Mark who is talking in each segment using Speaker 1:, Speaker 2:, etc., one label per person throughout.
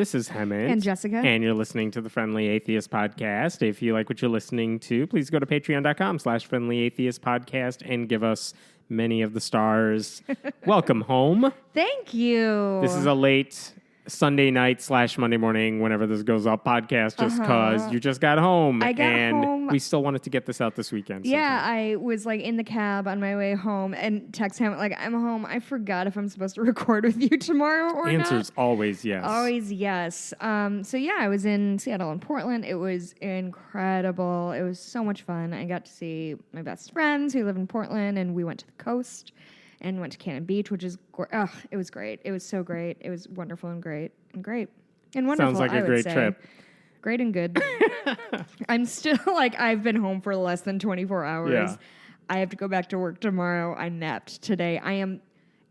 Speaker 1: This is Hemant.
Speaker 2: And Jessica.
Speaker 1: And you're listening to the Friendly Atheist Podcast. If you like what you're listening to, please go to patreon.com/friendlyatheistpodcast and give us many of the stars. Welcome home.
Speaker 2: Thank you.
Speaker 1: This is a late Sunday night / Monday morning, whenever this goes up, podcast, just because you just got home.
Speaker 2: I got home.
Speaker 1: We still wanted to get this out this weekend.
Speaker 2: Yeah, I was like in the cab on my way home and text him like, I'm home. I forgot if I'm supposed to record with you tomorrow or not.
Speaker 1: Answer's always yes.
Speaker 2: Always yes. So yeah, I was in Seattle and Portland. It was incredible. It was so much fun. I got to see my best friends who live in Portland, and we went to the coast and went to Cannon Beach, which is, it was great. It was so great. It was wonderful and great. And wonderful,
Speaker 1: Sounds like a great trip.
Speaker 2: Great and good. I'm still, I've been home for less than 24 hours.
Speaker 1: Yeah.
Speaker 2: I have to go back to work tomorrow. I napped today.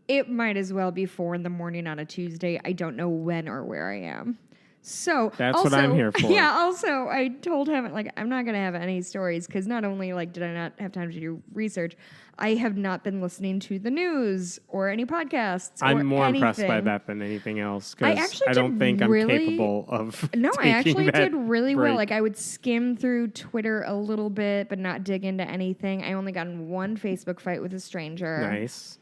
Speaker 2: It might as well be 4 a.m. on a Tuesday. I don't know when or where I am. So
Speaker 1: that's
Speaker 2: also,
Speaker 1: what I'm here for.
Speaker 2: Yeah. Also, I told him I'm not going to have any stories because not only did I not have time to do research, I have not been listening to the news or any podcasts.
Speaker 1: I'm more
Speaker 2: anything.
Speaker 1: impressed by that than anything else because I don't think I'm capable of.
Speaker 2: No, I actually did really
Speaker 1: break.
Speaker 2: well. I would skim through Twitter a little bit, but not dig into anything. I only got in one Facebook fight with a stranger.
Speaker 1: Nice.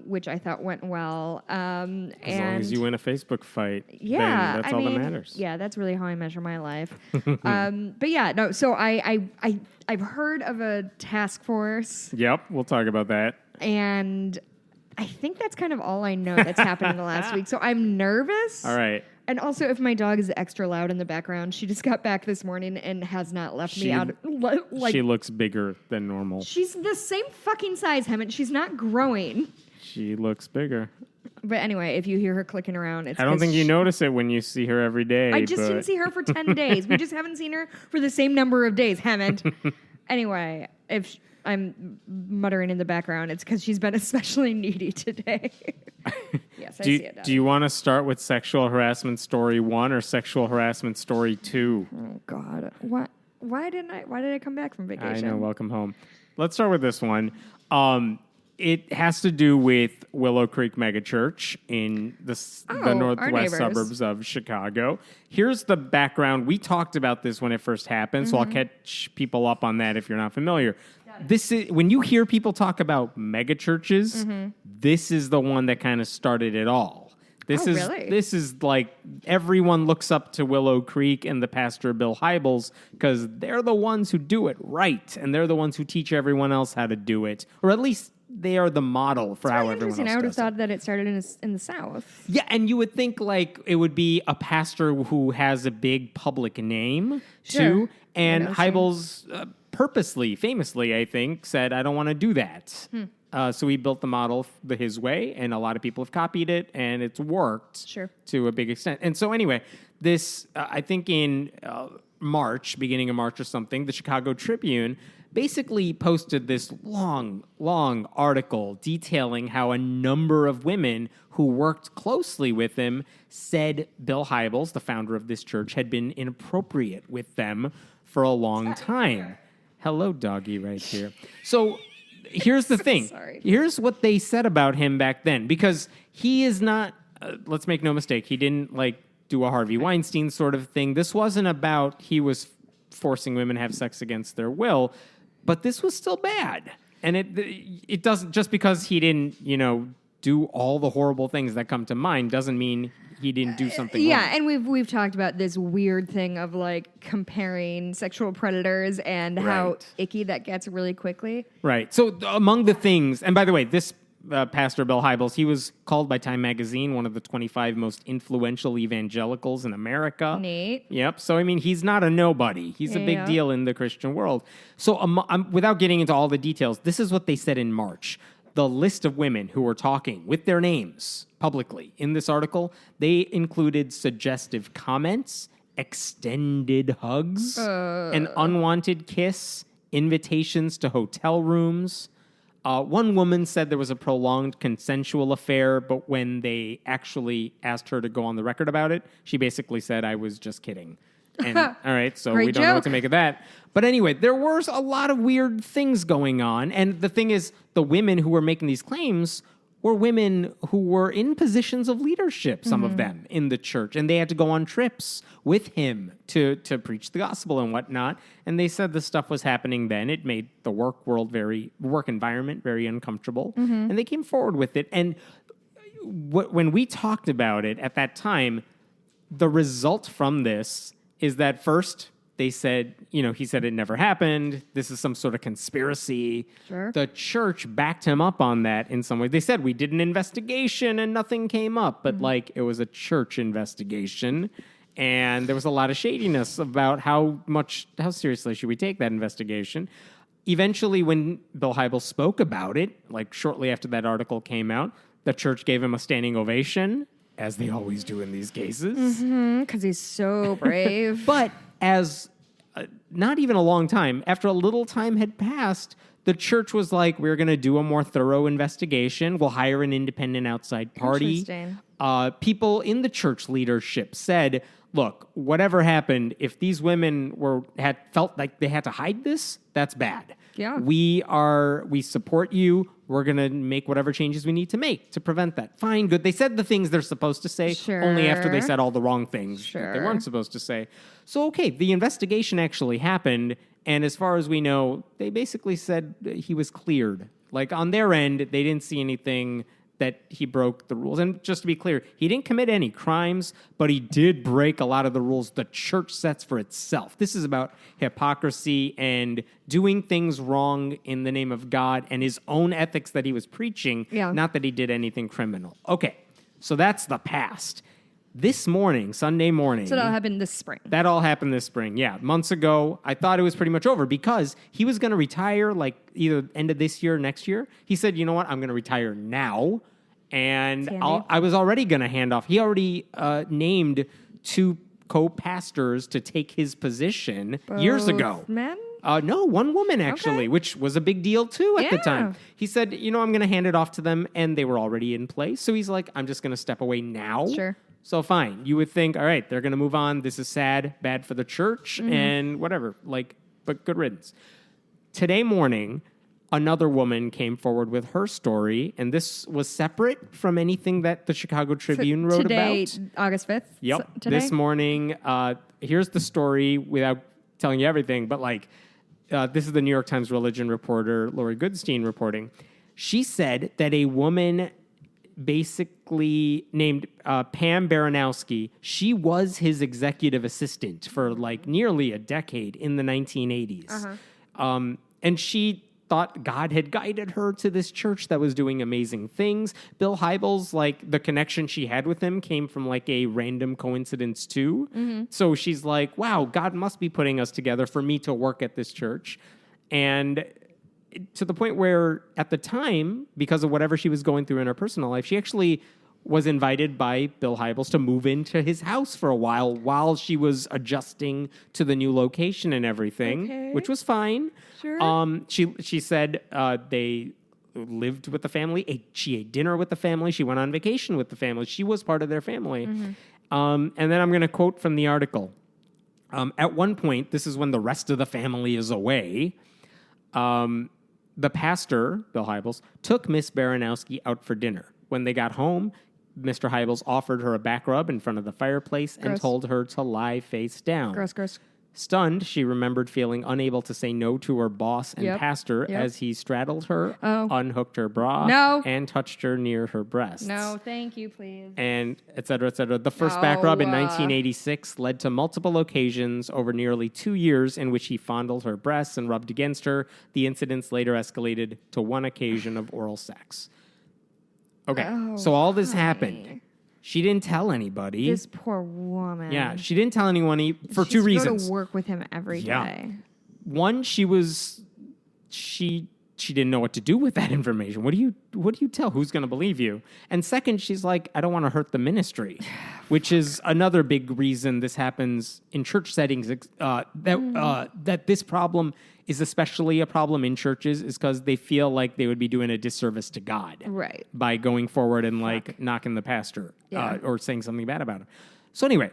Speaker 2: Which I thought went well.
Speaker 1: As long as you win a Facebook fight, then that's all that matters.
Speaker 2: Yeah, that's really how I measure my life. But yeah, no. So I've heard of a task force.
Speaker 1: Yep, we'll talk about that.
Speaker 2: And I think that's kind of all I know that's happened in the last week. So I'm nervous.
Speaker 1: All right.
Speaker 2: And also, if my dog is extra loud in the background, she just got back this morning and has not left me out.
Speaker 1: She looks bigger than normal.
Speaker 2: She's the same fucking size, Hemant. She's not growing.
Speaker 1: She looks bigger.
Speaker 2: But anyway, if you hear her clicking around, it's
Speaker 1: I don't think you notice it when you see her every day.
Speaker 2: I just didn't see her for 10 days. We just haven't seen her for the same number of days, Hemant. Anyway, if I'm muttering in the background, it's because she's been especially needy today. Yes, I see it.
Speaker 1: Do you want to start with sexual harassment story 1 or sexual harassment story 2?
Speaker 2: Oh God, what? Why did I come back from vacation?
Speaker 1: I know. Welcome home. Let's start with this one. It has to do with Willow Creek megachurch in the northwest suburbs of Chicago. Here's the background. We talked about this when it first happened, so I'll catch people up on that if you're not familiar. This is when you hear people talk about megachurches, this is the one that kind of started it all. This is like everyone looks up to Willow Creek and the pastor Bill Hybels because they're the ones who do it right, and they're the ones who teach everyone else how to do it, or at least they are the model for how everyone else does it.
Speaker 2: I would have thought that it started in the South.
Speaker 1: Yeah, and you would think it would be a pastor who has a big public name too, and Hybels famously, I think, said, I don't want to do that. So he built the model his way, and a lot of people have copied it, and it's worked to a big extent. And so anyway, this, I think in beginning of March or something, the Chicago Tribune basically posted this long article detailing how a number of women who worked closely with him said Bill Hybels, the founder of this church, had been inappropriate with them for a long time. Hello, doggy, right here. So here's the thing.
Speaker 2: Sorry.
Speaker 1: Here's what they said about him back then, because he is not, let's make no mistake, he didn't do a Harvey Weinstein sort of thing. This wasn't about he was forcing women to have sex against their will, but this was still bad. And it doesn't, just because he didn't, do all the horrible things that come to mind doesn't mean he didn't do something wrong.
Speaker 2: Yeah, and we've talked about this weird thing of comparing sexual predators and how icky that gets really quickly. Right.
Speaker 1: So among the things, and by the way, this Pastor Bill Hybels, he was called by Time Magazine one of the 25 most influential evangelicals in America.
Speaker 2: Neat.
Speaker 1: Yep. So, he's not a nobody. He's a big deal in the Christian world. So without getting into all the details, this is what they said in March. The list of women who were talking with their names publicly in this article, they included suggestive comments, extended hugs, an unwanted kiss, invitations to hotel rooms. One woman said there was a prolonged consensual affair, but when they actually asked her to go on the record about it, she basically said, I was just kidding. And all right, so we don't know what to make of that. But anyway, there were a lot of weird things going on. And the thing is, the women who were making these claims were women who were in positions of leadership, some of them, in the church. And they had to go on trips with him to preach the gospel and whatnot. And they said this stuff was happening then. It made the work environment very uncomfortable. And they came forward with it. And when we talked about it at that time, the result from this is that first they said, he said it never happened. This is some sort of conspiracy.
Speaker 2: Sure.
Speaker 1: The church backed him up on that in some way. They said we did an investigation and nothing came up, but it was a church investigation. And there was a lot of shadiness about how seriously should we take that investigation. Eventually, when Bill Hybels spoke about it, shortly after that article came out, the church gave him a standing ovation, as they always do in these cases.
Speaker 2: Because he's so brave.
Speaker 1: But as not even a long time, after a little time had passed, the church was like, we're going to do a more thorough investigation. We'll hire an independent outside party.
Speaker 2: Interesting.
Speaker 1: People in the church leadership said, look, whatever happened, if these women had felt like they had to hide this, that's bad.
Speaker 2: Yeah.
Speaker 1: We support you. We're going to make whatever changes we need to make to prevent that. Fine, good. They said the things they're supposed to say, only after they said all the wrong things that they weren't supposed to say. So, okay, the investigation actually happened, and as far as we know, they basically said he was cleared. On their end, they didn't see anything that he broke the rules. And just to be clear, he didn't commit any crimes, but he did break a lot of the rules the church sets for itself. This is about hypocrisy and doing things wrong in the name of God and his own ethics that he was preaching, not that he did anything criminal. Okay, so that's the past. This morning, Sunday morning...
Speaker 2: So that all happened this spring.
Speaker 1: That all happened this spring, yeah. Months ago, I thought it was pretty much over because he was going to retire either end of this year or next year. He said, you know what, I'm going to retire now. And I was already going to hand off. He already named 2 co-pastors to take his position years ago.
Speaker 2: Men?
Speaker 1: No, one woman, actually, which was a big deal, too, at the time. He said, I'm going to hand it off to them, and they were already in place. So he's like, I'm just going to step away now.
Speaker 2: Sure.
Speaker 1: So fine. You would think, all right, they're going to move on. This is sad, bad for the church, and whatever. But good riddance. Today morning, another woman came forward with her story, and this was separate from anything that the Chicago Tribune wrote
Speaker 2: today,
Speaker 1: about.
Speaker 2: August 5th?
Speaker 1: Yep.
Speaker 2: Today?
Speaker 1: This morning, here's the story without telling you everything, but this is the New York Times religion reporter, Lori Goodstein, reporting. She said that a woman basically named Pam Baranowski, she was his executive assistant for nearly a decade in the 1980s. And she thought God had guided her to this church that was doing amazing things. Bill Hybels, the connection she had with him came from a random coincidence too. So she's like, wow, God must be putting us together for me to work at this church. And to the point where at the time, because of whatever she was going through in her personal life, she actually was invited by Bill Hybels to move into his house for a while she was adjusting to the new location and everything, which was fine.
Speaker 2: Sure.
Speaker 1: She said they lived with the family. She ate dinner with the family. She went on vacation with the family. She was part of their family. And then I'm going to quote from the article. At one point, this is when the rest of the family is away, the pastor, Bill Hybels, took Miss Baranowski out for dinner. When they got home, Mr. Hybels offered her a back rub in front of the fireplace and told her to lie face down.
Speaker 2: Gross.
Speaker 1: Stunned, she remembered feeling unable to say no to her boss and pastor as he straddled her, unhooked her bra, and touched her near her breasts.
Speaker 2: No, thank you, please.
Speaker 1: And et cetera, et cetera. The first back rub in 1986 led to multiple occasions over nearly 2 years in which he fondled her breasts and rubbed against her. The incidents later escalated to one occasion of oral sex. Okay, so all this happened. She didn't tell anybody.
Speaker 2: This poor woman.
Speaker 1: Yeah, she didn't tell anyone for 2
Speaker 2: Go
Speaker 1: reasons.
Speaker 2: to work with him every day.
Speaker 1: One, she didn't know what to do with that information. What do you tell? Who's going to believe you? And second, she's like, I don't want to hurt the ministry, which is another big reason this happens in church settings. That this problem is especially a problem in churches is because they feel like they would be doing a disservice to God,
Speaker 2: right,
Speaker 1: by going forward and knocking the pastor or saying something bad about him. So anyway,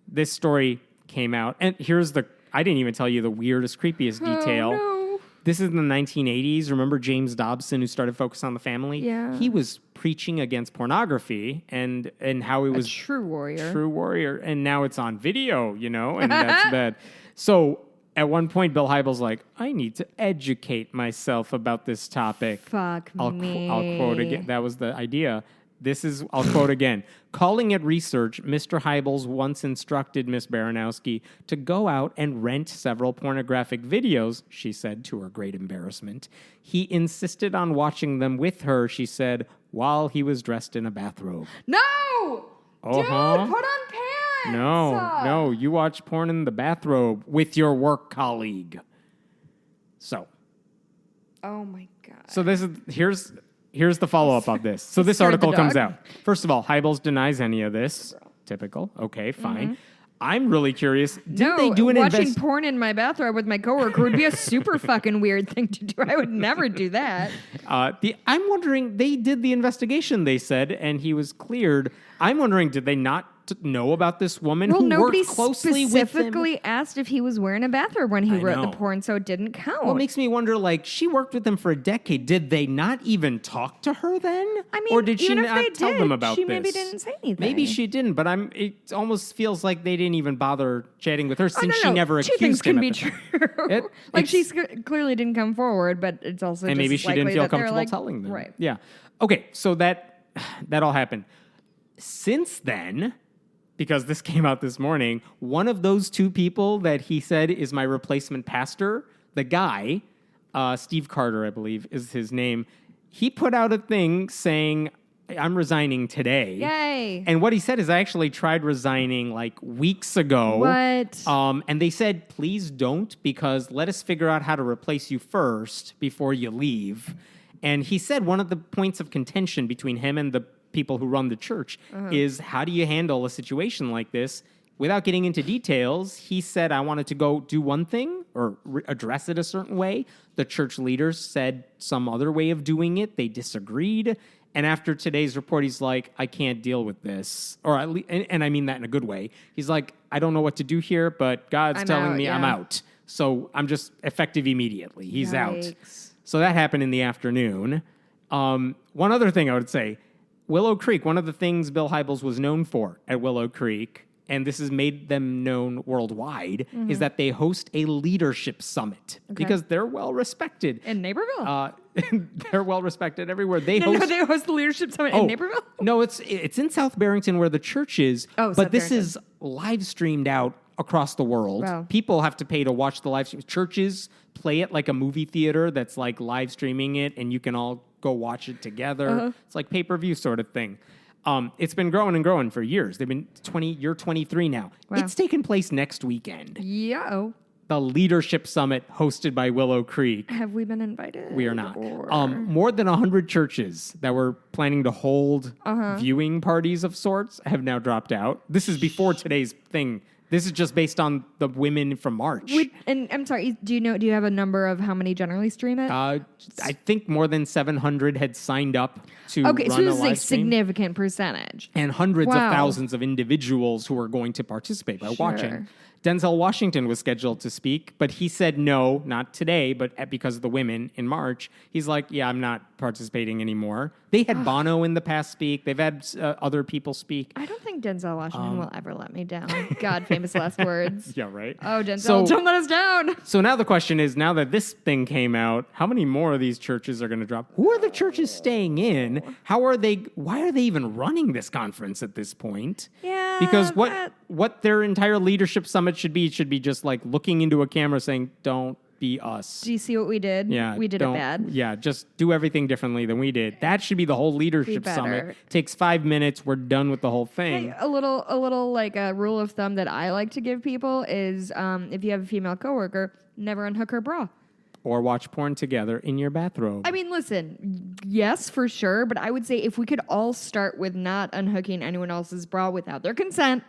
Speaker 1: this story came out, and I didn't even tell you the weirdest, creepiest detail.
Speaker 2: No.
Speaker 1: This is in the 1980s. Remember James Dobson, who started Focus on the Family?
Speaker 2: Yeah.
Speaker 1: He was preaching against pornography and how he was
Speaker 2: true warrior.
Speaker 1: True warrior. And now it's on video, and that's bad. So at one point, Bill Hybels like, I need to educate myself about this topic.
Speaker 2: Fuck me.
Speaker 1: I'll quote again. That was the idea. I'll quote again. Calling it research, Mr. Hybels once instructed Miss Baranowski to go out and rent several pornographic videos, she said to her great embarrassment. He insisted on watching them with her, she said, while he was dressed in a bathrobe.
Speaker 2: No! Dude, put on pants!
Speaker 1: No, you watch porn in the bathrobe with your work colleague. So.
Speaker 2: Oh my God.
Speaker 1: So Here's the follow-up of this. So this article comes out. First of all, Hybels denies any of this. Typical. Okay, fine.
Speaker 2: Mm-hmm.
Speaker 1: I'm really curious. Did they do an
Speaker 2: watching porn in my bathrobe with my coworker would be a super fucking weird thing to do. I would never do that.
Speaker 1: I'm wondering, they did the investigation, they said, and he was cleared. I'm wondering, did they not know about this woman who worked closely with him?
Speaker 2: Specifically asked if he was wearing a bathrobe when he wrote the porn, so it didn't count.
Speaker 1: Well, it makes me wonder, she worked with him for a decade. Did they not even talk to her then?
Speaker 2: I mean,
Speaker 1: or did she not tell them about this?
Speaker 2: She maybe didn't say anything.
Speaker 1: Maybe she didn't, but it almost feels like they didn't even bother chatting with her since she never accused him.
Speaker 2: Two things can be true. She clearly didn't come forward, but it's also
Speaker 1: and
Speaker 2: just
Speaker 1: maybe she didn't feel comfortable telling them.
Speaker 2: Right.
Speaker 1: Yeah. Okay, so that all happened. Since then, because this came out this morning, one of those two people that he said is my replacement pastor, the guy, Steve Carter, I believe is his name, he put out a thing saying, I'm resigning today.
Speaker 2: Yay.
Speaker 1: And what he said is, I actually tried resigning weeks ago.
Speaker 2: What?
Speaker 1: And they said, please don't, because let us figure out how to replace you first before you leave. And he said one of the points of contention between him and the people who run the church is, how do you handle a situation like this? Without getting into details, he said, I wanted to go do one thing or address it a certain way. The church leaders said some other way of doing it. They disagreed. And after today's report, he's like, I can't deal with this. Or at least, and I mean that in a good way. He's like, I don't know what to do here, but God's telling me I'm out. So I'm just effective immediately. He's out. So that happened in the afternoon. One other thing I would say, Willow Creek, one of the things Bill Hybels was known for at Willow Creek, and this has made them known worldwide, is that they host a leadership summit because they're well respected.
Speaker 2: In Naperville?
Speaker 1: They're well respected everywhere. They
Speaker 2: host the leadership summit in Naperville?
Speaker 1: No, it's in South Barrington where the church is. But this is live streamed out across the world. Wow. People have to pay to watch the live stream. Churches play it like a movie theater that's live streaming it, and you can all go watch it together. It's like pay-per-view sort of thing. It's been growing and growing for years. They've been you're 23 now. Wow. It's taking place next weekend.
Speaker 2: Yeah.
Speaker 1: The Leadership Summit hosted by Willow Creek.
Speaker 2: Have we been invited?
Speaker 1: We are not. More than 100 churches that were planning to hold viewing parties of sorts have now dropped out. This is before today's thing. This is just based on the women from March.
Speaker 2: And I'm sorry, do you have a number of how many generally stream it?
Speaker 1: I think more than 700 had signed up to run a live stream. Okay, so this is a
Speaker 2: significant percentage.
Speaker 1: And hundreds of thousands of individuals who are going to participate by watching. Denzel Washington was scheduled to speak, but he said no, not today, but because of the women in March. He's like, yeah, I'm not participating anymore. They had Bono in the past speak. They've had other people speak.
Speaker 2: I don't think Denzel Washington will ever let me down. God, famous last words.
Speaker 1: Yeah, right?
Speaker 2: Oh, Denzel, don't let us down.
Speaker 1: So now the question is, now that this thing came out, how many more of these churches are going to drop? Who are the churches staying in? Why are they even running this conference at this point?
Speaker 2: Yeah.
Speaker 1: Because what their entire leadership summit should be just looking into a camera saying, don't be us.
Speaker 2: Do you see what we did?
Speaker 1: Yeah.
Speaker 2: We did it bad.
Speaker 1: Yeah, just do everything differently than we did. That should be the whole leadership summit. Takes 5 minutes. We're done with the whole thing.
Speaker 2: Hey, a little a rule of thumb that I like to give people is if you have a female coworker, never unhook her bra.
Speaker 1: Or watch porn together in your bathrobe.
Speaker 2: I mean, listen, yes, for sure. But I would say if we could all start with not unhooking anyone else's bra without their consent,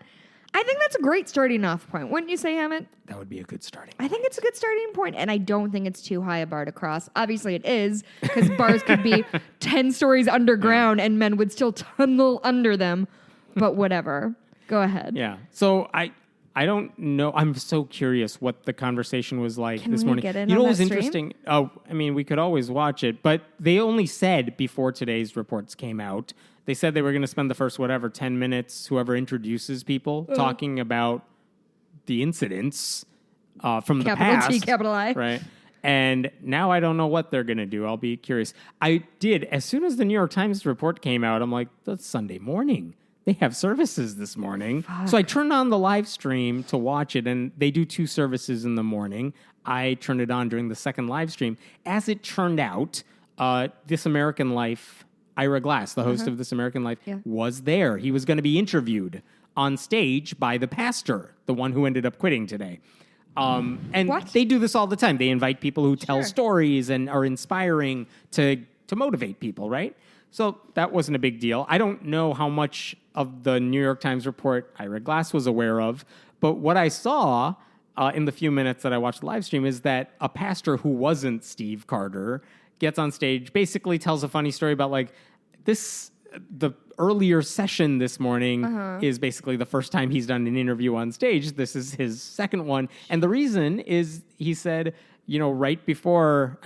Speaker 2: I think that's a great starting off point. Wouldn't you say, Hammett?
Speaker 1: That would be a good starting
Speaker 2: point. I think it's a good starting point, and I don't think it's too high a bar to cross. Obviously it is, because bars could be 10 stories underground and men would still tunnel under them. But whatever. Go ahead.
Speaker 1: Yeah. So I don't know. I'm so curious what the conversation was like this morning.
Speaker 2: Get in
Speaker 1: you know
Speaker 2: on
Speaker 1: what was
Speaker 2: that stream?
Speaker 1: interesting? Oh, I mean, we could always watch it, but they only said before today's reports came out, they said they were going to spend the first 10 minutes, whoever introduces people, talking about the incidents from the
Speaker 2: Capital
Speaker 1: past.
Speaker 2: T, capital I.
Speaker 1: Right. And now I don't know what they're going to do. I'll be curious. I did, as soon as the New York Times report came out, I'm like, that's Sunday morning. They have services this morning.
Speaker 2: Fuck.
Speaker 1: So I turned on the live stream to watch it, and they do 2 services in the morning. I turned it on during the second live stream. As it turned out, This American Life, Ira Glass, the host of This American Life, was there. He was going to be interviewed on stage by the pastor, the one who ended up quitting today. And
Speaker 2: What?
Speaker 1: they do this all the time. They invite people who tell stories and are inspiring to motivate people, right? So that wasn't a big deal. I don't know how much of the New York Times report Ira Glass was aware of, but what I saw in the few minutes that I watched the live stream is that a pastor who wasn't Steve Carter gets on stage, basically tells a funny story about the earlier session this morning is basically the first time he's done an interview on stage. This is his second one. And the reason is, he said, right before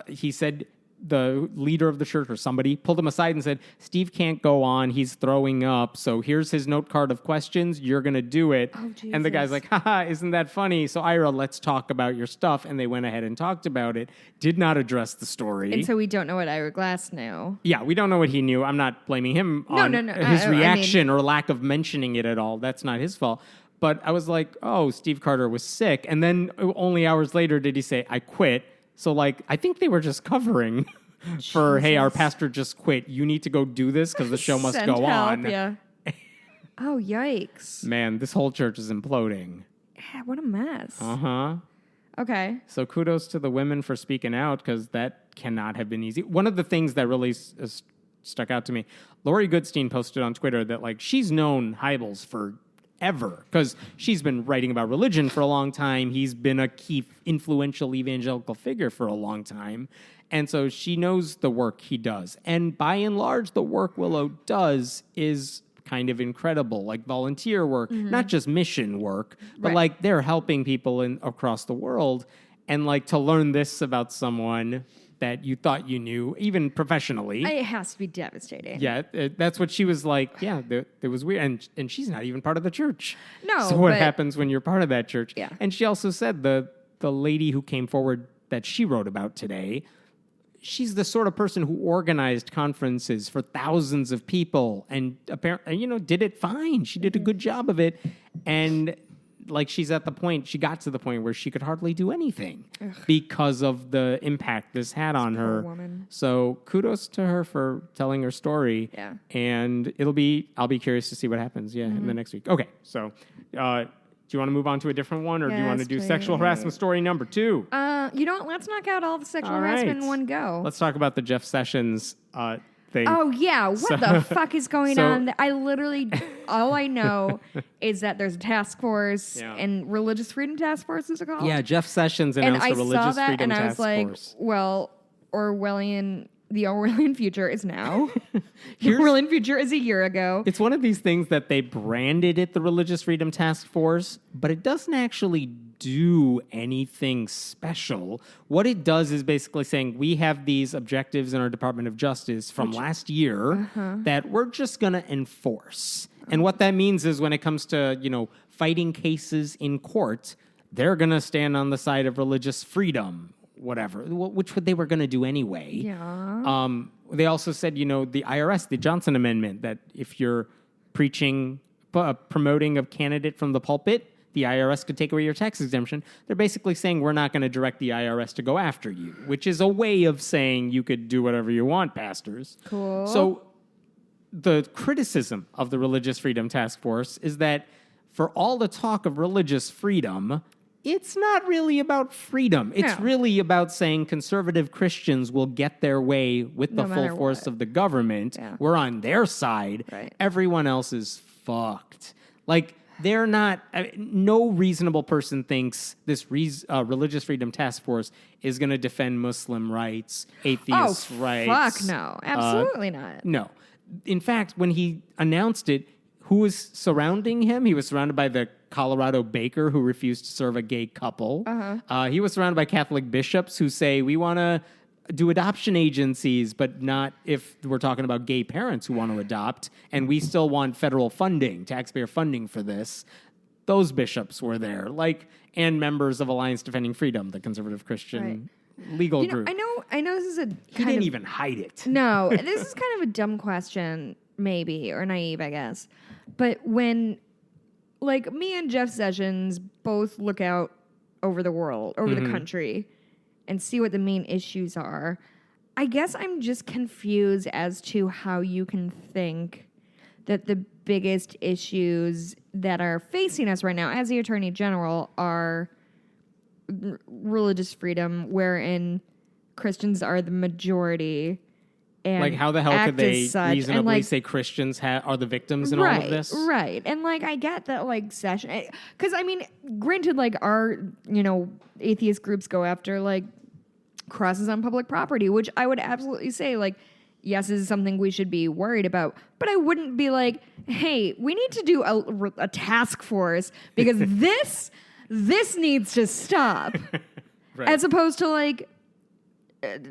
Speaker 1: he said the leader of the church or somebody pulled him aside and said, Steve can't go on. He's throwing up. So here's his note card of questions. You're going to do it.
Speaker 2: Oh, Jesus.
Speaker 1: And the guy's like, haha, isn't that funny? So Ira, let's talk about your stuff. And they went ahead and talked about it. Did not address the story.
Speaker 2: And so we don't know what Ira Glass knew.
Speaker 1: Yeah, we don't know what he knew. I'm not blaming him on his reaction or lack of mentioning it at all. That's not his fault. But I was like, oh, Steve Carter was sick. And then only hours later did he say, I quit. So, I think they were just covering for, hey, our pastor just quit. You need to go do this because the show must
Speaker 2: Send
Speaker 1: go
Speaker 2: help,
Speaker 1: on.
Speaker 2: Yeah. Oh, yikes.
Speaker 1: Man, this whole church is imploding.
Speaker 2: Yeah, what a mess.
Speaker 1: Uh-huh.
Speaker 2: Okay.
Speaker 1: So kudos to the women for speaking out, because that cannot have been easy. One of the things that really stuck out to me, Lori Goodstein posted on Twitter that, she's known Hybels for ever, because she's been writing about religion for a long time. He's been a key influential evangelical figure for a long time. And so she knows the work he does. And by and large, the work Willow does is kind of incredible, volunteer work, not just mission work, but they're helping people across the world. And to learn this about someone that you thought you knew, even professionally.
Speaker 2: It has to be devastating.
Speaker 1: Yeah, that's what she was like. Yeah, it was weird. And she's not even part of the church.
Speaker 2: No.
Speaker 1: So what happens when you're part of that church?
Speaker 2: Yeah.
Speaker 1: And she also said the lady who came forward that she wrote about today, she's the sort of person who organized conferences for thousands of people and apparently, did it fine. She did a good job of it. And she got to the point where she could hardly do anything because of the impact this had on her.
Speaker 2: Woman.
Speaker 1: So kudos to her for telling her story.
Speaker 2: Yeah.
Speaker 1: And I'll be curious to see what happens. In the next week. Okay. So, do you want to move on to a different one, or do you want to do sexual harassment story number 2?
Speaker 2: Let's knock out all the sexual harassment in one go.
Speaker 1: Let's talk about the Jeff Sessions thing.
Speaker 2: Oh, yeah. What the fuck is going on? I literally, all I know is that there's a task force, and Religious Freedom Task Force, is it called?
Speaker 1: Yeah, Jeff Sessions announced the Religious Freedom Task Force.
Speaker 2: Well, the Orwellian future is now. The Orwellian future is a year ago.
Speaker 1: It's one of these things that they branded it the Religious Freedom Task Force, but it doesn't actually do anything special. What it does is basically saying we have these objectives in our Department of Justice from last year that we're just going to enforce. And what that means is when it comes to, fighting cases in court, they're going to stand on the side of religious freedom, whatever, which they were going to do anyway.
Speaker 2: Yeah.
Speaker 1: They also said, the IRS, the Johnson Amendment, that if you're promoting a candidate from the pulpit, the IRS could take away your tax exemption. They're basically saying we're not going to direct the IRS to go after you, which is a way of saying you could do whatever you want, pastors.
Speaker 2: Cool.
Speaker 1: So the criticism of the Religious Freedom Task Force is that for all the talk of religious freedom, it's not really about freedom. It's really about saying conservative Christians will get their way with the full force of the government. Yeah. We're on their side.
Speaker 2: Right.
Speaker 1: Everyone else is fucked. They're not, no reasonable person thinks this Religious Freedom Task Force is going to defend Muslim rights, atheist rights.
Speaker 2: Fuck no. Absolutely not.
Speaker 1: No. In fact, when he announced it, who was surrounding him? He was surrounded by the Colorado baker who refused to serve a gay couple. He was surrounded by Catholic bishops who say, we want to do adoption agencies, but not if we're talking about gay parents who want to adopt, and we still want federal funding, taxpayer funding for this. Those bishops were there, and members of Alliance Defending Freedom, the conservative Christian legal group.
Speaker 2: I know this is
Speaker 1: He didn't even hide it.
Speaker 2: No, this is kind of a dumb question, maybe, or naive, I guess. But when, me and Jeff Sessions both look out over the world, over the country, and see what the main issues are, I guess I'm just confused as to how you can think that the biggest issues that are facing us right now as the Attorney General are religious freedom, wherein Christians are the majority. And
Speaker 1: how the hell could they reasonably say Christians are the victims in all of this?
Speaker 2: Right. And I get that session, because granted, our, atheist groups go after crosses on public property, which I would absolutely say yes, this is something we should be worried about. But I wouldn't be hey, we need to do a task force because this needs to stop. Right. As opposed to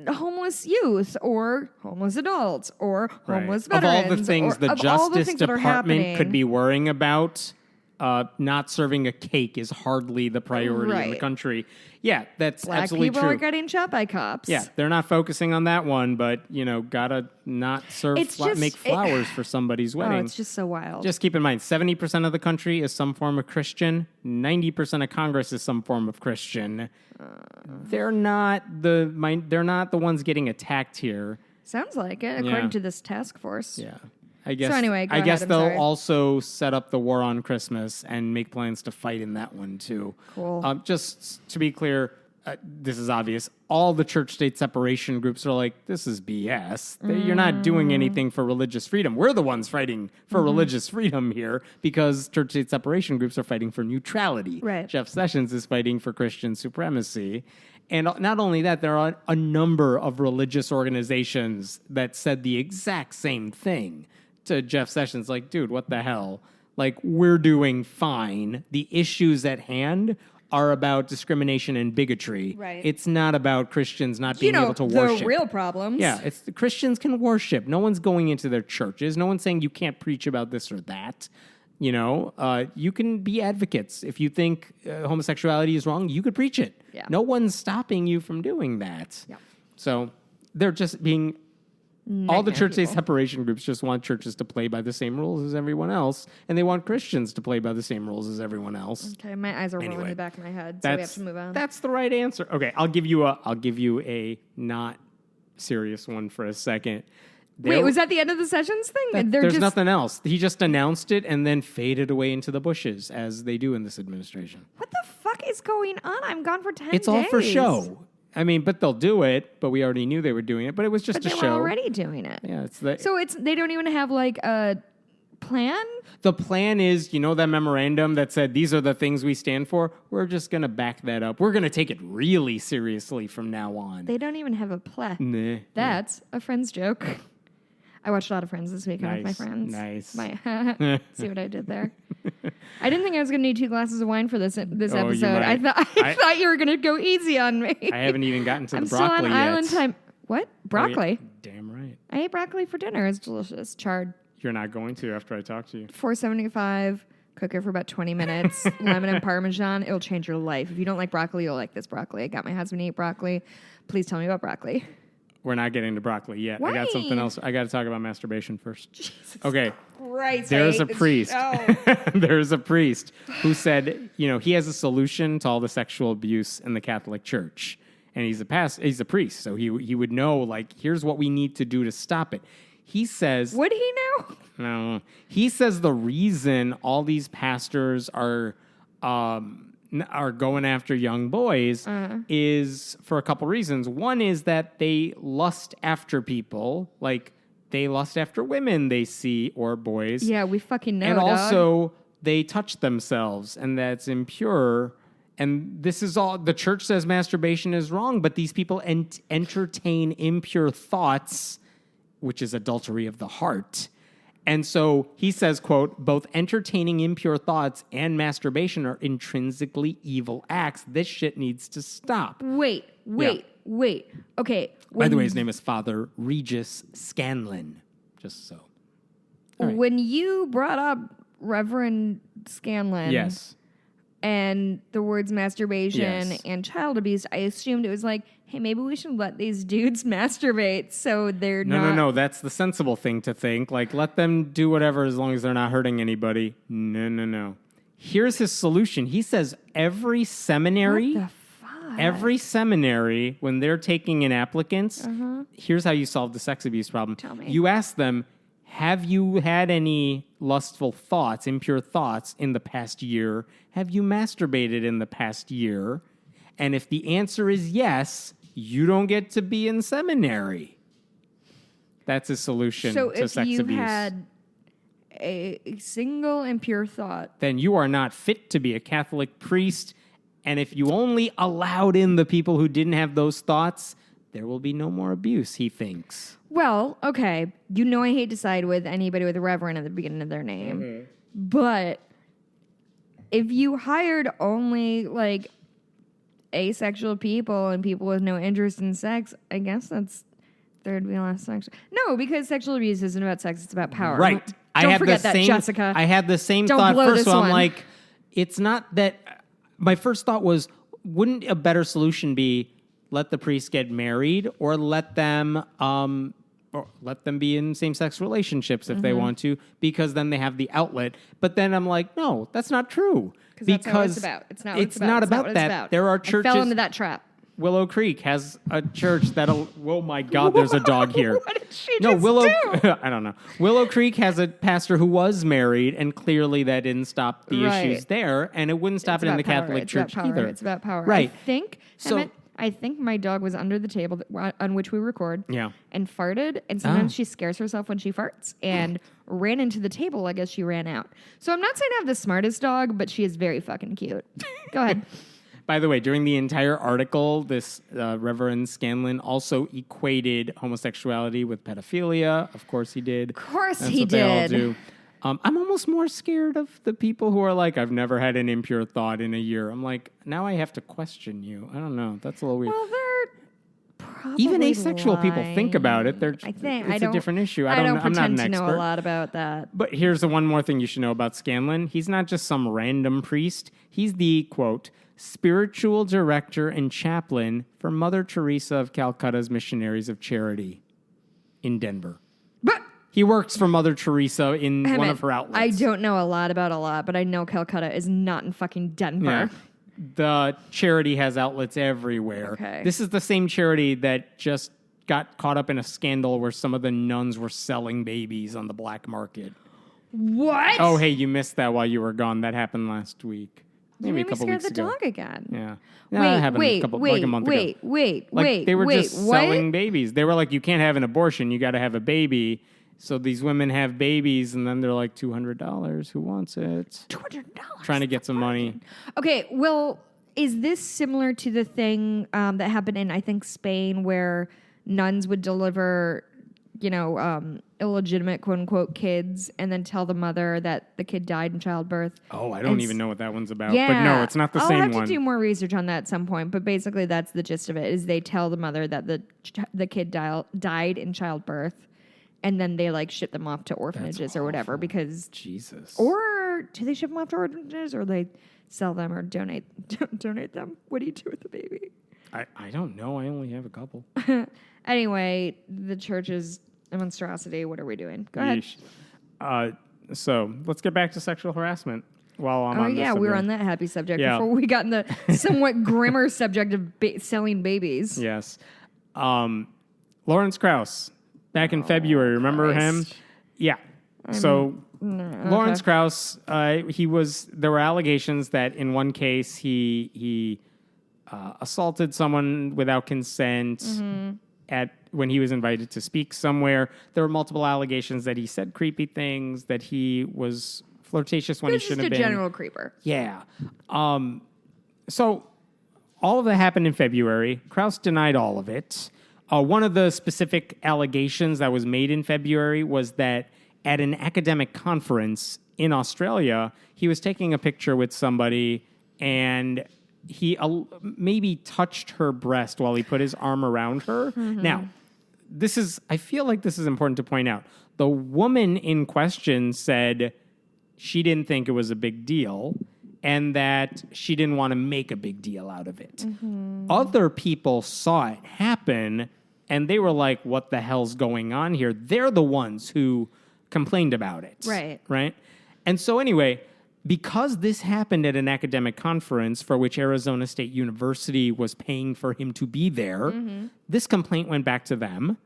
Speaker 2: homeless youth or homeless adults or homeless veterans.
Speaker 1: Of all the things the Justice Department could be worrying about, not serving a cake is hardly the priority in the country. Yeah, that's
Speaker 2: Black
Speaker 1: absolutely true.
Speaker 2: Black people are getting shot by cops.
Speaker 1: Yeah, they're not focusing on that one, but, gotta not make flowers for somebody's wedding.
Speaker 2: Oh, it's just so wild.
Speaker 1: Just keep in mind, 70% of the country is some form of Christian. 90% of Congress is some form of Christian. They're not the ones getting attacked here.
Speaker 2: Sounds like it, according to this task force.
Speaker 1: Yeah. I guess.
Speaker 2: So anyway,
Speaker 1: I guess they'll also set up the war on Christmas and make plans to fight in that one too.
Speaker 2: Cool.
Speaker 1: Just to be clear, this is obvious. All the church-state separation groups are this is BS. You're not doing anything for religious freedom. We're the ones fighting for religious freedom here because church-state separation groups are fighting for neutrality.
Speaker 2: Right.
Speaker 1: Jeff Sessions is fighting for Christian supremacy. And not only that, there are a number of religious organizations that said the exact same thing to Jeff Sessions, dude, what the hell? We're doing fine. The issues at hand are about discrimination and bigotry.
Speaker 2: Right.
Speaker 1: It's not about Christians not being able to worship.
Speaker 2: The real problems.
Speaker 1: Yeah, it's the Christians can worship. No one's going into their churches. No one's saying you can't preach about this or that. You can be advocates. If you think homosexuality is wrong, you could preach it.
Speaker 2: Yeah.
Speaker 1: No one's stopping you from doing that.
Speaker 2: Yeah.
Speaker 1: So they're just being... All the church-state
Speaker 2: people.
Speaker 1: Separation groups just want churches to play by the same rules as everyone else, and they want Christians to play by the same rules as everyone else.
Speaker 2: Okay, my eyes are rolling in the back of my head, so we have to move on.
Speaker 1: That's the right answer. Okay, I'll give you a not serious one for a second.
Speaker 2: Wait, was that the end of the Sessions thing?
Speaker 1: There's nothing else. He just announced it and then faded away into the bushes, as they do in this administration.
Speaker 2: What the fuck is going on? I'm gone for 10 days.
Speaker 1: It's all for show. But they'll do it. But we already knew they were doing it. But it was just a show.
Speaker 2: They were already doing it.
Speaker 1: Yeah,
Speaker 2: so they don't even have a plan.
Speaker 1: The plan is, that memorandum that said these are the things we stand for. We're just gonna back that up. We're gonna take it really seriously from now on.
Speaker 2: They don't even have a plan.
Speaker 1: Nah.
Speaker 2: That's a Friends joke. I watched a lot of Friends this weekend with my friends.
Speaker 1: Nice.
Speaker 2: See what I did there? I didn't think I was going to need 2 glasses of wine for this episode. I thought you were going to go easy on me.
Speaker 1: I haven't even gotten to the broccoli
Speaker 2: yet. I'm still on
Speaker 1: yet.
Speaker 2: island time. What? Broccoli?
Speaker 1: Oh, yeah. Damn right.
Speaker 2: I ate broccoli for dinner. It's delicious. Charred.
Speaker 1: You're not going to after I talk to you.
Speaker 2: $4.75. Cook it for about 20 minutes. Lemon and Parmesan. It'll change your life. If you don't like broccoli, you'll like this broccoli. I got my husband to eat broccoli. Please tell me about broccoli.
Speaker 1: We're not getting to broccoli yet.
Speaker 2: Why?
Speaker 1: I got something else. I got to talk about masturbation first.
Speaker 2: Jesus
Speaker 1: Okay.
Speaker 2: Christ.
Speaker 1: There's a priest. There's a priest who said, he has a solution to all the sexual abuse in the Catholic Church. And he's a priest. So he would know, here's what we need to do to stop it. He says...
Speaker 2: Would he know?
Speaker 1: No. He says the reason all these pastors are going after young boys is for a couple reasons. One is that they lust after people, they lust after women they see or boys.
Speaker 2: Yeah, we fucking know.
Speaker 1: And also they touch themselves, and that's impure. And this is all the church says masturbation is wrong, but these people entertain impure thoughts, which is adultery of the heart. And so he says, quote, both entertaining impure thoughts and masturbation are intrinsically evil acts. This shit needs to stop.
Speaker 2: Wait. Okay.
Speaker 1: By the way, his name is Father Regis Scanlon, just so. Right.
Speaker 2: When you brought up Reverend Scanlon.
Speaker 1: Yes.
Speaker 2: And the words masturbation and child abuse, I assumed it was like, hey, maybe we should let these dudes masturbate so they're not...
Speaker 1: No. That's the sensible thing to think. Like, let them do whatever as long as they're not hurting anybody. No. Here's his solution. He says every seminary...
Speaker 2: What the fuck?
Speaker 1: Every seminary, when they're taking in applicants, here's how you solve the sex abuse problem.
Speaker 2: Tell me.
Speaker 1: You ask them, have you had any lustful thoughts, impure thoughts in the past year? Have you masturbated in the past year? And if the answer is yes, you don't get to be in seminary. That's a solution to sex abuse. So if you've
Speaker 2: had a single impure thought,
Speaker 1: then you are not fit to be a Catholic priest. And if you only allowed in the people who didn't have those thoughts, there will be no more abuse, he thinks.
Speaker 2: Well, okay. You know I hate to side with anybody with a reverend at the beginning of their name. Mm-hmm. But if you hired only, like, asexual people and people with no interest in sex, I guess there'd be less sex. No, because sexual abuse isn't about sex, it's about power.
Speaker 1: Right.
Speaker 2: Don't forget that, Jessica.
Speaker 1: I had the same thought first, so I'm like, it's not that... My first thought was, wouldn't a better solution be let the priests get married or let them be in same-sex relationships if they want to, because then they have the outlet. But then I'm like, no, that's not true.
Speaker 2: Because that's not what it's about. It's not about that.
Speaker 1: There are churches...
Speaker 2: I fell into that trap.
Speaker 1: Willow Creek has a church that'll... Oh, my God, there's a dog here.
Speaker 2: What did she just do?
Speaker 1: I don't know. Willow Creek has a pastor who was married, and clearly that didn't stop the issues there, and it wouldn't stop it in the Catholic Church either.
Speaker 2: It's about power.
Speaker 1: Right.
Speaker 2: I think my dog was under the table on which we record and farted, and sometimes she scares herself when she farts and ran into the table like as she ran out. So I'm not saying I have the smartest dog, but she is very fucking cute. Go ahead.
Speaker 1: By the way, during the entire article, this Reverend Scanlon also equated homosexuality with pedophilia. Of course he did.
Speaker 2: Of course
Speaker 1: That's
Speaker 2: he
Speaker 1: what
Speaker 2: did.
Speaker 1: They all do. I'm almost more scared of the people who are like, I've never had an impure thought in a year. I'm like, now I have to question you. I don't know. That's a little weird.
Speaker 2: Well, they're probably
Speaker 1: even asexual people think about it. It's a different issue.
Speaker 2: I don't pretend
Speaker 1: I'm not an
Speaker 2: to
Speaker 1: expert.
Speaker 2: know a lot about that.
Speaker 1: But here's the one more thing you should know about Scanlon. He's not just some random priest. He's the, quote, spiritual director and chaplain for Mother Teresa of Calcutta's Missionaries of Charity in Denver.
Speaker 2: But
Speaker 1: he works for Mother Teresa in one of her outlets.
Speaker 2: I don't know a lot about a lot, but I know Calcutta is not in fucking Denver.
Speaker 1: Yeah. The charity has outlets everywhere.
Speaker 2: Okay.
Speaker 1: This is the same charity that just got caught up in a scandal where some of the nuns were selling babies on the black market.
Speaker 2: What?
Speaker 1: Oh, hey, you missed that while you were gone. That happened last week. Maybe a couple weeks ago.
Speaker 2: the dog again.
Speaker 1: Yeah. That happened like a month ago. They were just selling babies. They were like, you can't have an abortion. You got to have a baby. So these women have babies, and then they're like, $200. Who wants it?
Speaker 2: $200.
Speaker 1: Trying to get some money.
Speaker 2: Okay, well, is this similar to the thing that happened in, I think, Spain, where nuns would deliver, illegitimate, quote-unquote, kids, and then tell the mother that the kid died in childbirth?
Speaker 1: Oh, I don't even know what that one's about.
Speaker 2: Yeah,
Speaker 1: but no, it's not the same one.
Speaker 2: I'll have to do more research on that at some point, but basically that's the gist of it, is they tell the mother that the kid died in childbirth, and then they ship them off to orphanages or whatever because
Speaker 1: Jesus.
Speaker 2: Or do they ship them off to orphanages or they sell them or donate them? What do you do with the baby?
Speaker 1: I don't know. I only have a couple.
Speaker 2: Anyway, the church is a monstrosity. What are we doing? Go ahead.
Speaker 1: So let's get back to sexual harassment. While I'm on this subject.
Speaker 2: We were on that happy subject before we got in the somewhat grimmer subject of selling babies.
Speaker 1: Yes. Lawrence Krauss. Back in February, remember him? Yeah. Lawrence Krauss, there were allegations that in one case he assaulted someone without consent when he was invited to speak somewhere. There were multiple allegations that he said creepy things, that he was flirtatious when he shouldn't have been.
Speaker 2: Just a general creeper.
Speaker 1: Yeah. So all of that happened in February. Krauss denied all of it. One of the specific allegations that was made in February was that at an academic conference in Australia, he was taking a picture with somebody, and he maybe touched her breast while he put his arm around her. Mm-hmm. Now, I feel like this is important to point out. The woman in question said she didn't think it was a big deal and that she didn't want to make a big deal out of it. Mm-hmm. Other people saw it happen, and they were like, what the hell's going on here? They're the ones who complained about it. Right? And so anyway, because this happened at an academic conference for which Arizona State University was paying for him to be there, this complaint went back to them.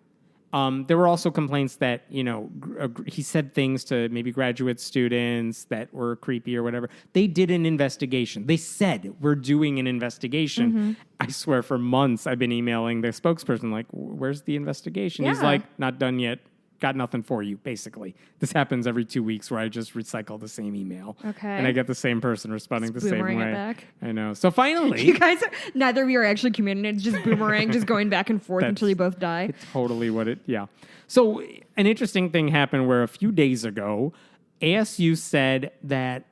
Speaker 1: There were also complaints that, he said things to maybe graduate students that were creepy or whatever. They did an investigation. They said, we're doing an investigation. Mm-hmm. I swear for months I've been emailing the spokesperson like, where's the investigation? Yeah. He's like, not done yet. Got nothing for you, basically. This happens every 2 weeks where I just recycle the same email. Okay. And I get the same person responding the same way. It back. I know. So finally...
Speaker 2: You guys neither of you are actually communicating. It's just boomerang, just going back and forth until you both die.
Speaker 1: It's totally what it... Yeah. So an interesting thing happened where a few days ago, ASU said that,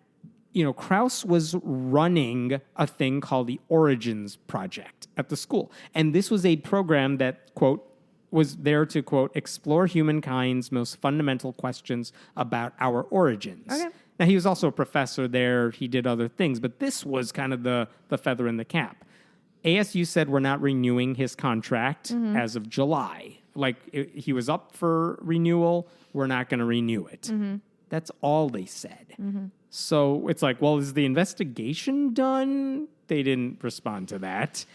Speaker 1: Krauss was running a thing called the Origins Project at the school. And this was a program that, quote, was there to, quote, explore humankind's most fundamental questions about our origins. Okay. Now, he was also a professor there. He did other things, but this was kind of the feather in the cap. ASU said we're not renewing his contract as of July. He was up for renewal. We're not going to renew it. Mm-hmm. That's all they said. Mm-hmm. So it's like, well, is the investigation done? They didn't respond to that.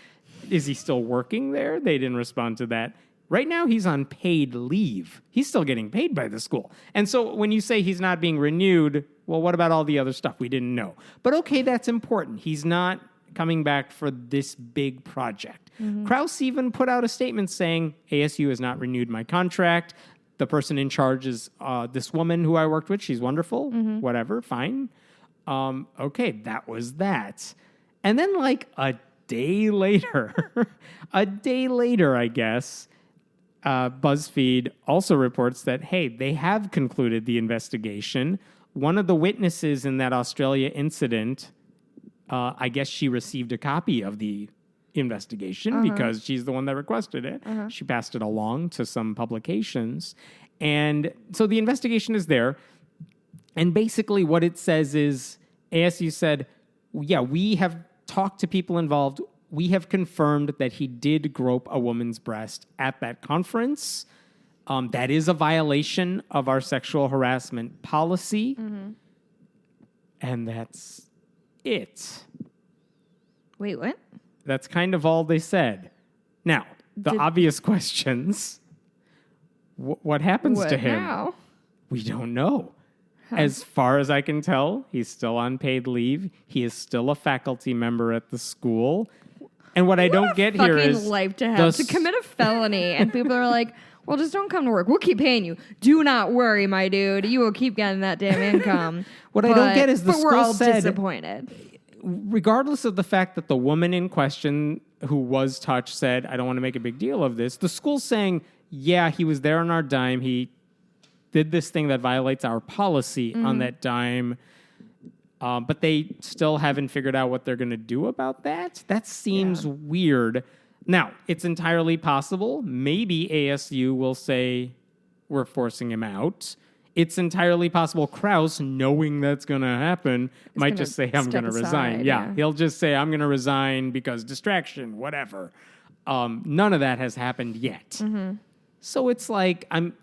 Speaker 1: Is he still working there? They didn't respond to that. Right now, he's on paid leave. He's still getting paid by the school. And so when you say he's not being renewed, well, what about all the other stuff we didn't know? But okay, that's important. He's not coming back for this big project. Mm-hmm. Krauss even put out a statement saying, ASU has not renewed my contract. The person in charge is this woman who I worked with. She's wonderful. Mm-hmm. Whatever, fine. Okay, that was that. And then a day later, I guess, BuzzFeed also reports that, hey, they have concluded the investigation. One of the witnesses in that Australia incident, I guess she received a copy of the investigation because she's the one that requested it. She passed it along to some publications. And so the investigation is there. And basically what it says is ASU said, yeah, we have talked to people involved. We have confirmed that he did grope a woman's breast at that conference. That is a violation of our sexual harassment policy. Mm-hmm. And that's it.
Speaker 2: Wait, what?
Speaker 1: That's kind of all they said. Now, the obvious questions. What happens to him?
Speaker 2: Now?
Speaker 1: We don't know. As far as I can tell, he's still on paid leave. He is still a faculty member at the school. And what I don't get here is...
Speaker 2: fucking life to have. To commit a felony, and people are like, well, just don't come to work. We'll keep paying you. Do not worry, my dude. You will keep getting that damn income.
Speaker 1: I don't get is the school
Speaker 2: we're all
Speaker 1: said,
Speaker 2: disappointed.
Speaker 1: Regardless of the fact that the woman in question who was touched said, I don't want to make a big deal of this, the school's saying, yeah, he was there on our dime. He did this thing that violates our policy on that dime. But they still haven't figured out what they're going to do about that. That seems weird. Now, it's entirely possible. Maybe ASU will say, we're forcing him out. It's entirely possible Krauss, knowing that's going to happen, might just say, I'm going to resign. Yeah, he'll just say, I'm going to resign because distraction, whatever. None of that has happened yet. Mm-hmm. So it's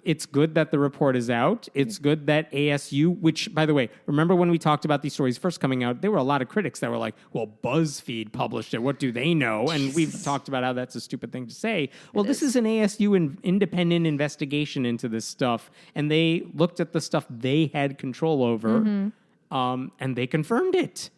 Speaker 1: it's good that the report is out. It's good that ASU, which, by the way, remember when we talked about these stories first coming out, there were a lot of critics that were like, well, BuzzFeed published it. What do they know? And we've talked about how that's a stupid thing to say. Well, this is an ASU independent investigation into this stuff. And they looked at the stuff they had control over, and they confirmed it.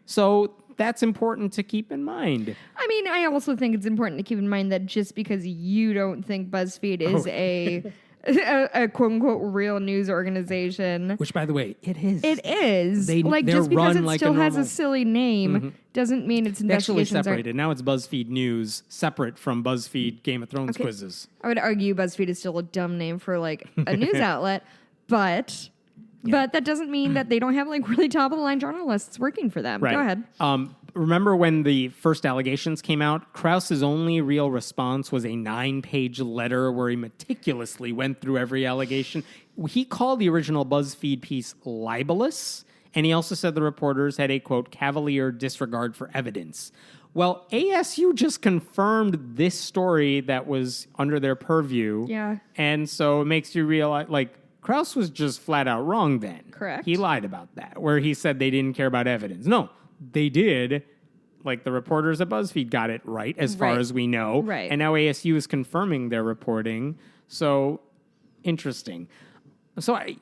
Speaker 1: So that's important to keep in mind.
Speaker 2: I mean, I also think it's important to keep in mind that just because you don't think BuzzFeed is a quote-unquote real news organization.
Speaker 1: Which, by the way, it is.
Speaker 2: It is. Just because it still has a silly name doesn't mean its investigations
Speaker 1: actually separated. Now it's BuzzFeed News, separate from BuzzFeed Game of Thrones quizzes.
Speaker 2: I would argue BuzzFeed is still a dumb name for a news outlet. But that doesn't mean that they don't have like really top of the line journalists working for them.
Speaker 1: Right.
Speaker 2: Go ahead.
Speaker 1: Remember when the first allegations came out? Krauss's only real response was a 9-page letter where he meticulously went through every allegation. He called the original BuzzFeed piece libelous, and he also said the reporters had a, quote, cavalier disregard for evidence. Well, ASU just confirmed this story that was under their purview.
Speaker 2: Yeah.
Speaker 1: And so it makes you realize, like, Krauss was just flat out wrong then.
Speaker 2: Correct.
Speaker 1: He lied about that, where he said they didn't care about evidence. No, they did. Like, the reporters at BuzzFeed got it right, as far as we know.
Speaker 2: Right.
Speaker 1: And now ASU is confirming their reporting. So, interesting. So, I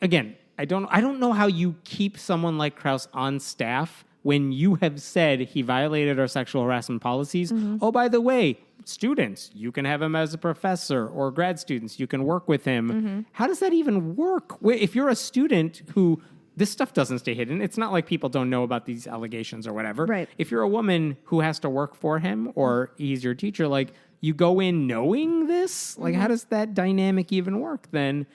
Speaker 1: don't know how you keep someone like Krauss on staff when you have said he violated our sexual harassment policies. Oh, by the way, students, you can have him as a professor, or grad students, you can work with him. How does that even work? If you're a student who... This stuff doesn't stay hidden. It's not like people don't know about these allegations or whatever.
Speaker 2: Right.
Speaker 1: If you're a woman who has to work for him or he's your teacher, like, you go in knowing this? Like, how does that dynamic even work then?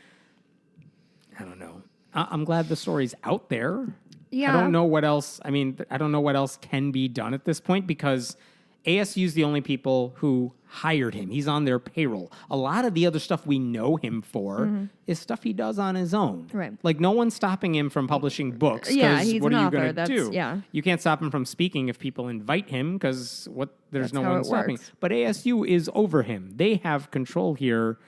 Speaker 1: I don't know. I'm glad the story's out there.
Speaker 2: Yeah.
Speaker 1: I don't know what else. I mean, I don't know what else can be done at this point because ASU's the only people who hired him. He's on their payroll. A lot of the other stuff we know him for is stuff he does on his own.
Speaker 2: Right.
Speaker 1: Like, no one's stopping him from publishing books.
Speaker 2: Yeah, he's
Speaker 1: what
Speaker 2: an
Speaker 1: are you
Speaker 2: author.
Speaker 1: going to do?
Speaker 2: Yeah.
Speaker 1: You can't stop him from speaking if people invite him because there's
Speaker 2: That's
Speaker 1: no
Speaker 2: how
Speaker 1: one
Speaker 2: it
Speaker 1: stopping.
Speaker 2: works.
Speaker 1: But ASU is over him. They have control here.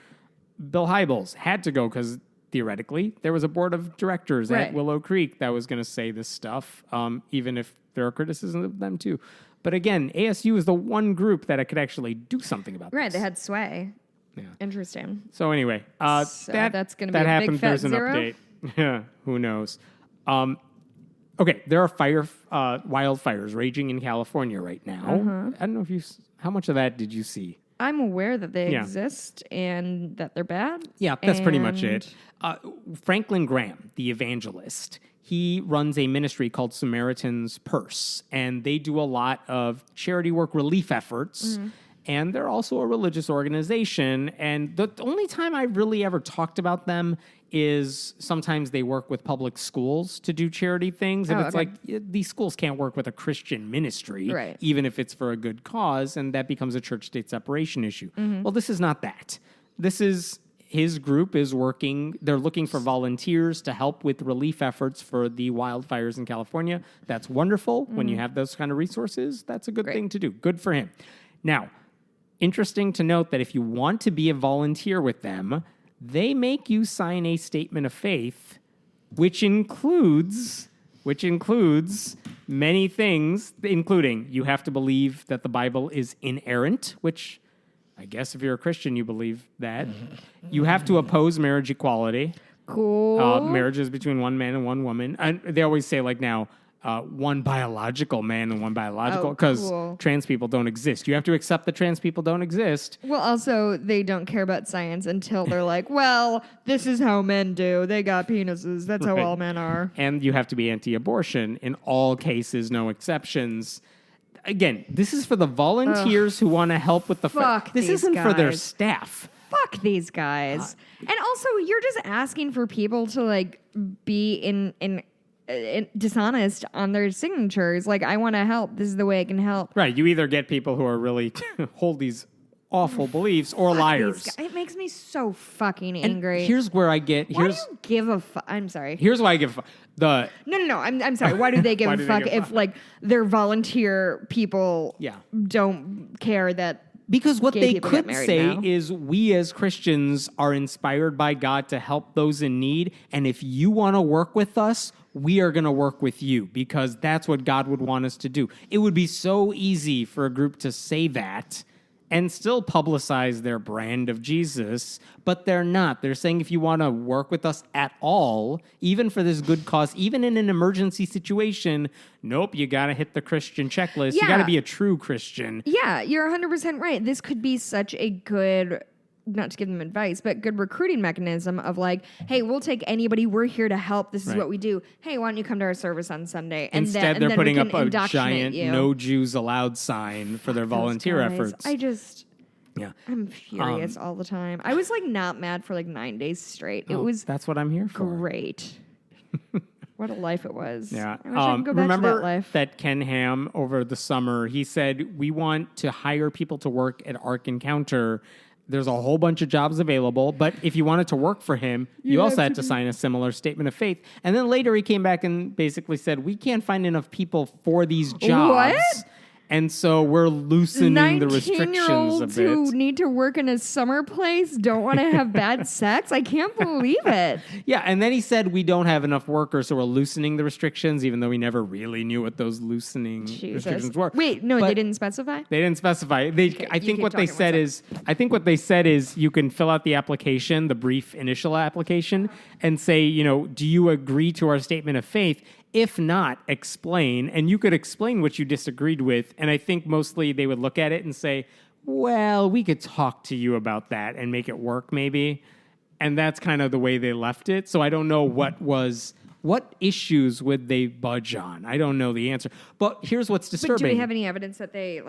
Speaker 1: Bill Hybels had to go because theoretically there was a board of directors
Speaker 2: Right.
Speaker 1: at Willow Creek that was going to say this stuff, even if there are criticisms of them too. But again, ASU is the one group that could actually do something about
Speaker 2: Right.
Speaker 1: this.
Speaker 2: They had sway.
Speaker 1: Yeah.
Speaker 2: Interesting.
Speaker 1: So anyway,
Speaker 2: So that's gonna be
Speaker 1: that
Speaker 2: a big
Speaker 1: happened.
Speaker 2: fat
Speaker 1: There's an
Speaker 2: zero?
Speaker 1: update. Yeah, who knows? Okay, there are wildfires raging in California right now. I don't know if how much of that did you see?
Speaker 2: I'm aware that they
Speaker 1: Yeah.
Speaker 2: exist and that they're bad.
Speaker 1: Yeah, that's pretty much
Speaker 2: And-
Speaker 1: it. Franklin Graham, the evangelist, he runs a ministry called Samaritan's Purse, and they do a lot of charity work relief efforts. And they're also a religious organization. And the only time I really ever talked about them is sometimes they work with public schools to do charity things. And
Speaker 2: Oh,
Speaker 1: it's
Speaker 2: okay.
Speaker 1: like, these schools can't work with a Christian ministry,
Speaker 2: Right.
Speaker 1: even if it's for a good cause, and that becomes a church-state separation issue. Well, this is not that. This is... His group is working, they're looking for volunteers to help with relief efforts for the wildfires in California. That's wonderful. When you have those kind of resources, that's a good thing to do. Good for him. Now, interesting to note that if you want to be a volunteer with them, they make you sign a statement of faith, which includes many things, including you have to believe that the Bible is inerrant, which... I guess if you're a Christian, you believe that. You have to oppose marriage equality.
Speaker 2: Cool.
Speaker 1: Marriages between one man and one woman. And they always say, like, now, one biological man and one biological, because
Speaker 2: cool.
Speaker 1: trans people don't exist. You have to accept that trans people don't exist.
Speaker 2: Well, also, they don't care about science until they're like, well, this is how men do. They got penises. That's how
Speaker 1: Right.
Speaker 2: all men are.
Speaker 1: And you have to be anti-abortion in all cases, no exceptions. Again, this is for the volunteers who want to help with the...
Speaker 2: Fuck
Speaker 1: This
Speaker 2: these
Speaker 1: isn't for their
Speaker 2: guys.
Speaker 1: staff.
Speaker 2: Fuck these guys. And also, you're just asking for people to like be in dishonest on their signatures. Like, I want to help. This is the way I can help.
Speaker 1: Right. You either get people who are really hold these awful beliefs or liars.
Speaker 2: It makes me so fucking
Speaker 1: And
Speaker 2: angry.
Speaker 1: here's where I get...
Speaker 2: Why do you give a fuck? I'm sorry.
Speaker 1: Here's why I give the...
Speaker 2: No. I'm sorry. Why do they give
Speaker 1: Why
Speaker 2: a
Speaker 1: do they
Speaker 2: fuck
Speaker 1: give a
Speaker 2: if
Speaker 1: fuck?
Speaker 2: like their volunteer people
Speaker 1: Yeah.
Speaker 2: don't care that
Speaker 1: Because what
Speaker 2: gay
Speaker 1: they
Speaker 2: people get
Speaker 1: could
Speaker 2: married
Speaker 1: say
Speaker 2: now?
Speaker 1: is we as Christians are inspired by God to help those in need. And if you want to work with us, we are going to work with you because that's what God would want us to do. It would be so easy for a group to say that and still publicize their brand of Jesus, but they're not. They're saying if you want to work with us at all, even for this good cause, even in an emergency situation, nope, you got to hit the Christian checklist. You got to
Speaker 2: Yeah.
Speaker 1: be a true Christian.
Speaker 2: Yeah, you're 100% right. This could be such a good, not to give them advice, but good recruiting mechanism of like, hey, we'll take anybody. We're here to help. This is
Speaker 1: Right.
Speaker 2: what we do. Hey, why don't you come to our service on Sunday? And
Speaker 1: Instead,
Speaker 2: then
Speaker 1: they're
Speaker 2: we
Speaker 1: putting
Speaker 2: can
Speaker 1: up a
Speaker 2: indoctrinate
Speaker 1: giant
Speaker 2: you.
Speaker 1: "No Jews Allowed" sign for their
Speaker 2: Those
Speaker 1: volunteer
Speaker 2: guys.
Speaker 1: efforts. Yeah.
Speaker 2: I'm furious all the time. I was like not mad for like 9 days straight. It was
Speaker 1: That's what I'm here for.
Speaker 2: great. What a life it was.
Speaker 1: Yeah.
Speaker 2: I wish I could go back
Speaker 1: remember
Speaker 2: to that life.
Speaker 1: that Ken Ham over the summer, he said, we want to hire people to work at Ark Encounter. There's a whole bunch of jobs available, but if you wanted to work for him, you also had to sign a similar statement of faith. And then later he came back and basically said, we can't find enough people for these jobs.
Speaker 2: What?
Speaker 1: And so we're loosening the restrictions a
Speaker 2: 19-year-olds
Speaker 1: bit.
Speaker 2: who need to work in a summer place don't want to have bad sex? I can't believe it.
Speaker 1: Yeah, and then he said we don't have enough workers, so we're loosening the restrictions, even though we never really knew what those loosening restrictions were.
Speaker 2: Wait, no,
Speaker 1: But
Speaker 2: they didn't specify?
Speaker 1: They didn't specify. I think what they said is you can fill out the application, the brief initial application, and say, do you agree to our statement of faith? If not, explain. And you could explain what you disagreed with. And I think mostly they would look at it and say, well, we could talk to you about that and make it work maybe. And that's kind of the way they left it. So I don't know what issues would they budge on? I don't know the answer. But here's what's disturbing.
Speaker 2: But do we have any evidence that they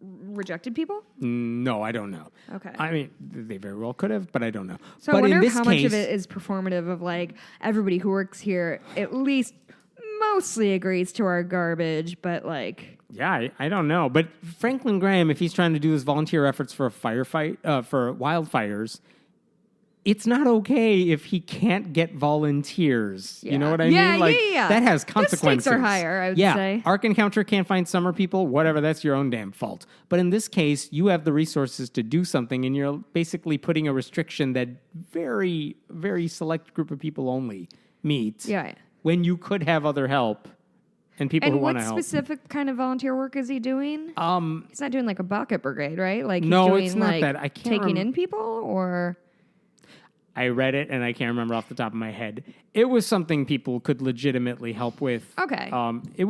Speaker 2: rejected people?
Speaker 1: No, I don't know.
Speaker 2: Okay.
Speaker 1: I mean, they very well could have, but I don't know.
Speaker 2: So
Speaker 1: but
Speaker 2: I wonder
Speaker 1: in this
Speaker 2: how
Speaker 1: case,
Speaker 2: much of it is performative of everybody who works here at least mostly agrees to our garbage, but
Speaker 1: yeah, I don't know. But Franklin Graham, if he's trying to do his volunteer efforts for a firefight, for wildfires, it's not okay if he can't get volunteers.
Speaker 2: Yeah.
Speaker 1: You know what I mean?
Speaker 2: Yeah.
Speaker 1: That has
Speaker 2: The
Speaker 1: consequences.
Speaker 2: stakes are higher, I would say.
Speaker 1: Ark Encounter can't find summer people, whatever, that's your own damn fault. But in this case, you have the resources to do something, and you're basically putting a restriction that very, very select group of people only meet.
Speaker 2: Yeah.
Speaker 1: When you could have other help and people who want to help.
Speaker 2: And what specific kind of volunteer work is he doing? He's not doing a bucket brigade, right? He's
Speaker 1: no,
Speaker 2: doing,
Speaker 1: it's not that. I can't
Speaker 2: taking in people, or
Speaker 1: I read it and I can't remember off the top of my head. It was something people could legitimately help with.
Speaker 2: Okay.
Speaker 1: So
Speaker 2: it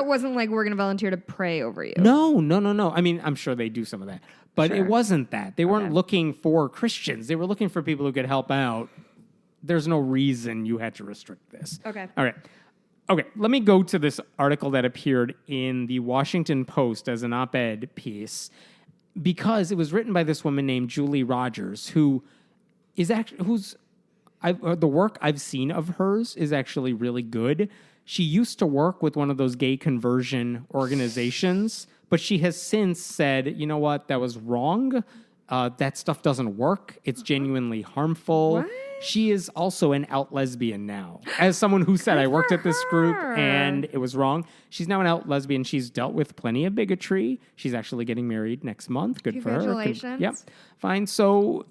Speaker 2: wasn't like we're going to volunteer to pray over you.
Speaker 1: No. I mean, I'm sure they do some of that, but it wasn't that. They weren't looking for Christians. They were looking for people who could help out. There's no reason you had to restrict this.
Speaker 2: Okay.
Speaker 1: All right. Okay, let me go to this article that appeared in the Washington Post as an op-ed piece because it was written by this woman named Julie Rogers, who is actually the work I've seen of hers is actually really good. She used to work with one of those gay conversion organizations, but she has since said, you know what, that was wrong. That stuff doesn't work. It's genuinely harmful.
Speaker 2: What?
Speaker 1: She is also an out lesbian now. As someone who said, I worked at this group and it was wrong. She's now an out lesbian. She's dealt with plenty of bigotry. She's actually getting married next month. Good for her.
Speaker 2: Congratulations.
Speaker 1: Yep. Fine. So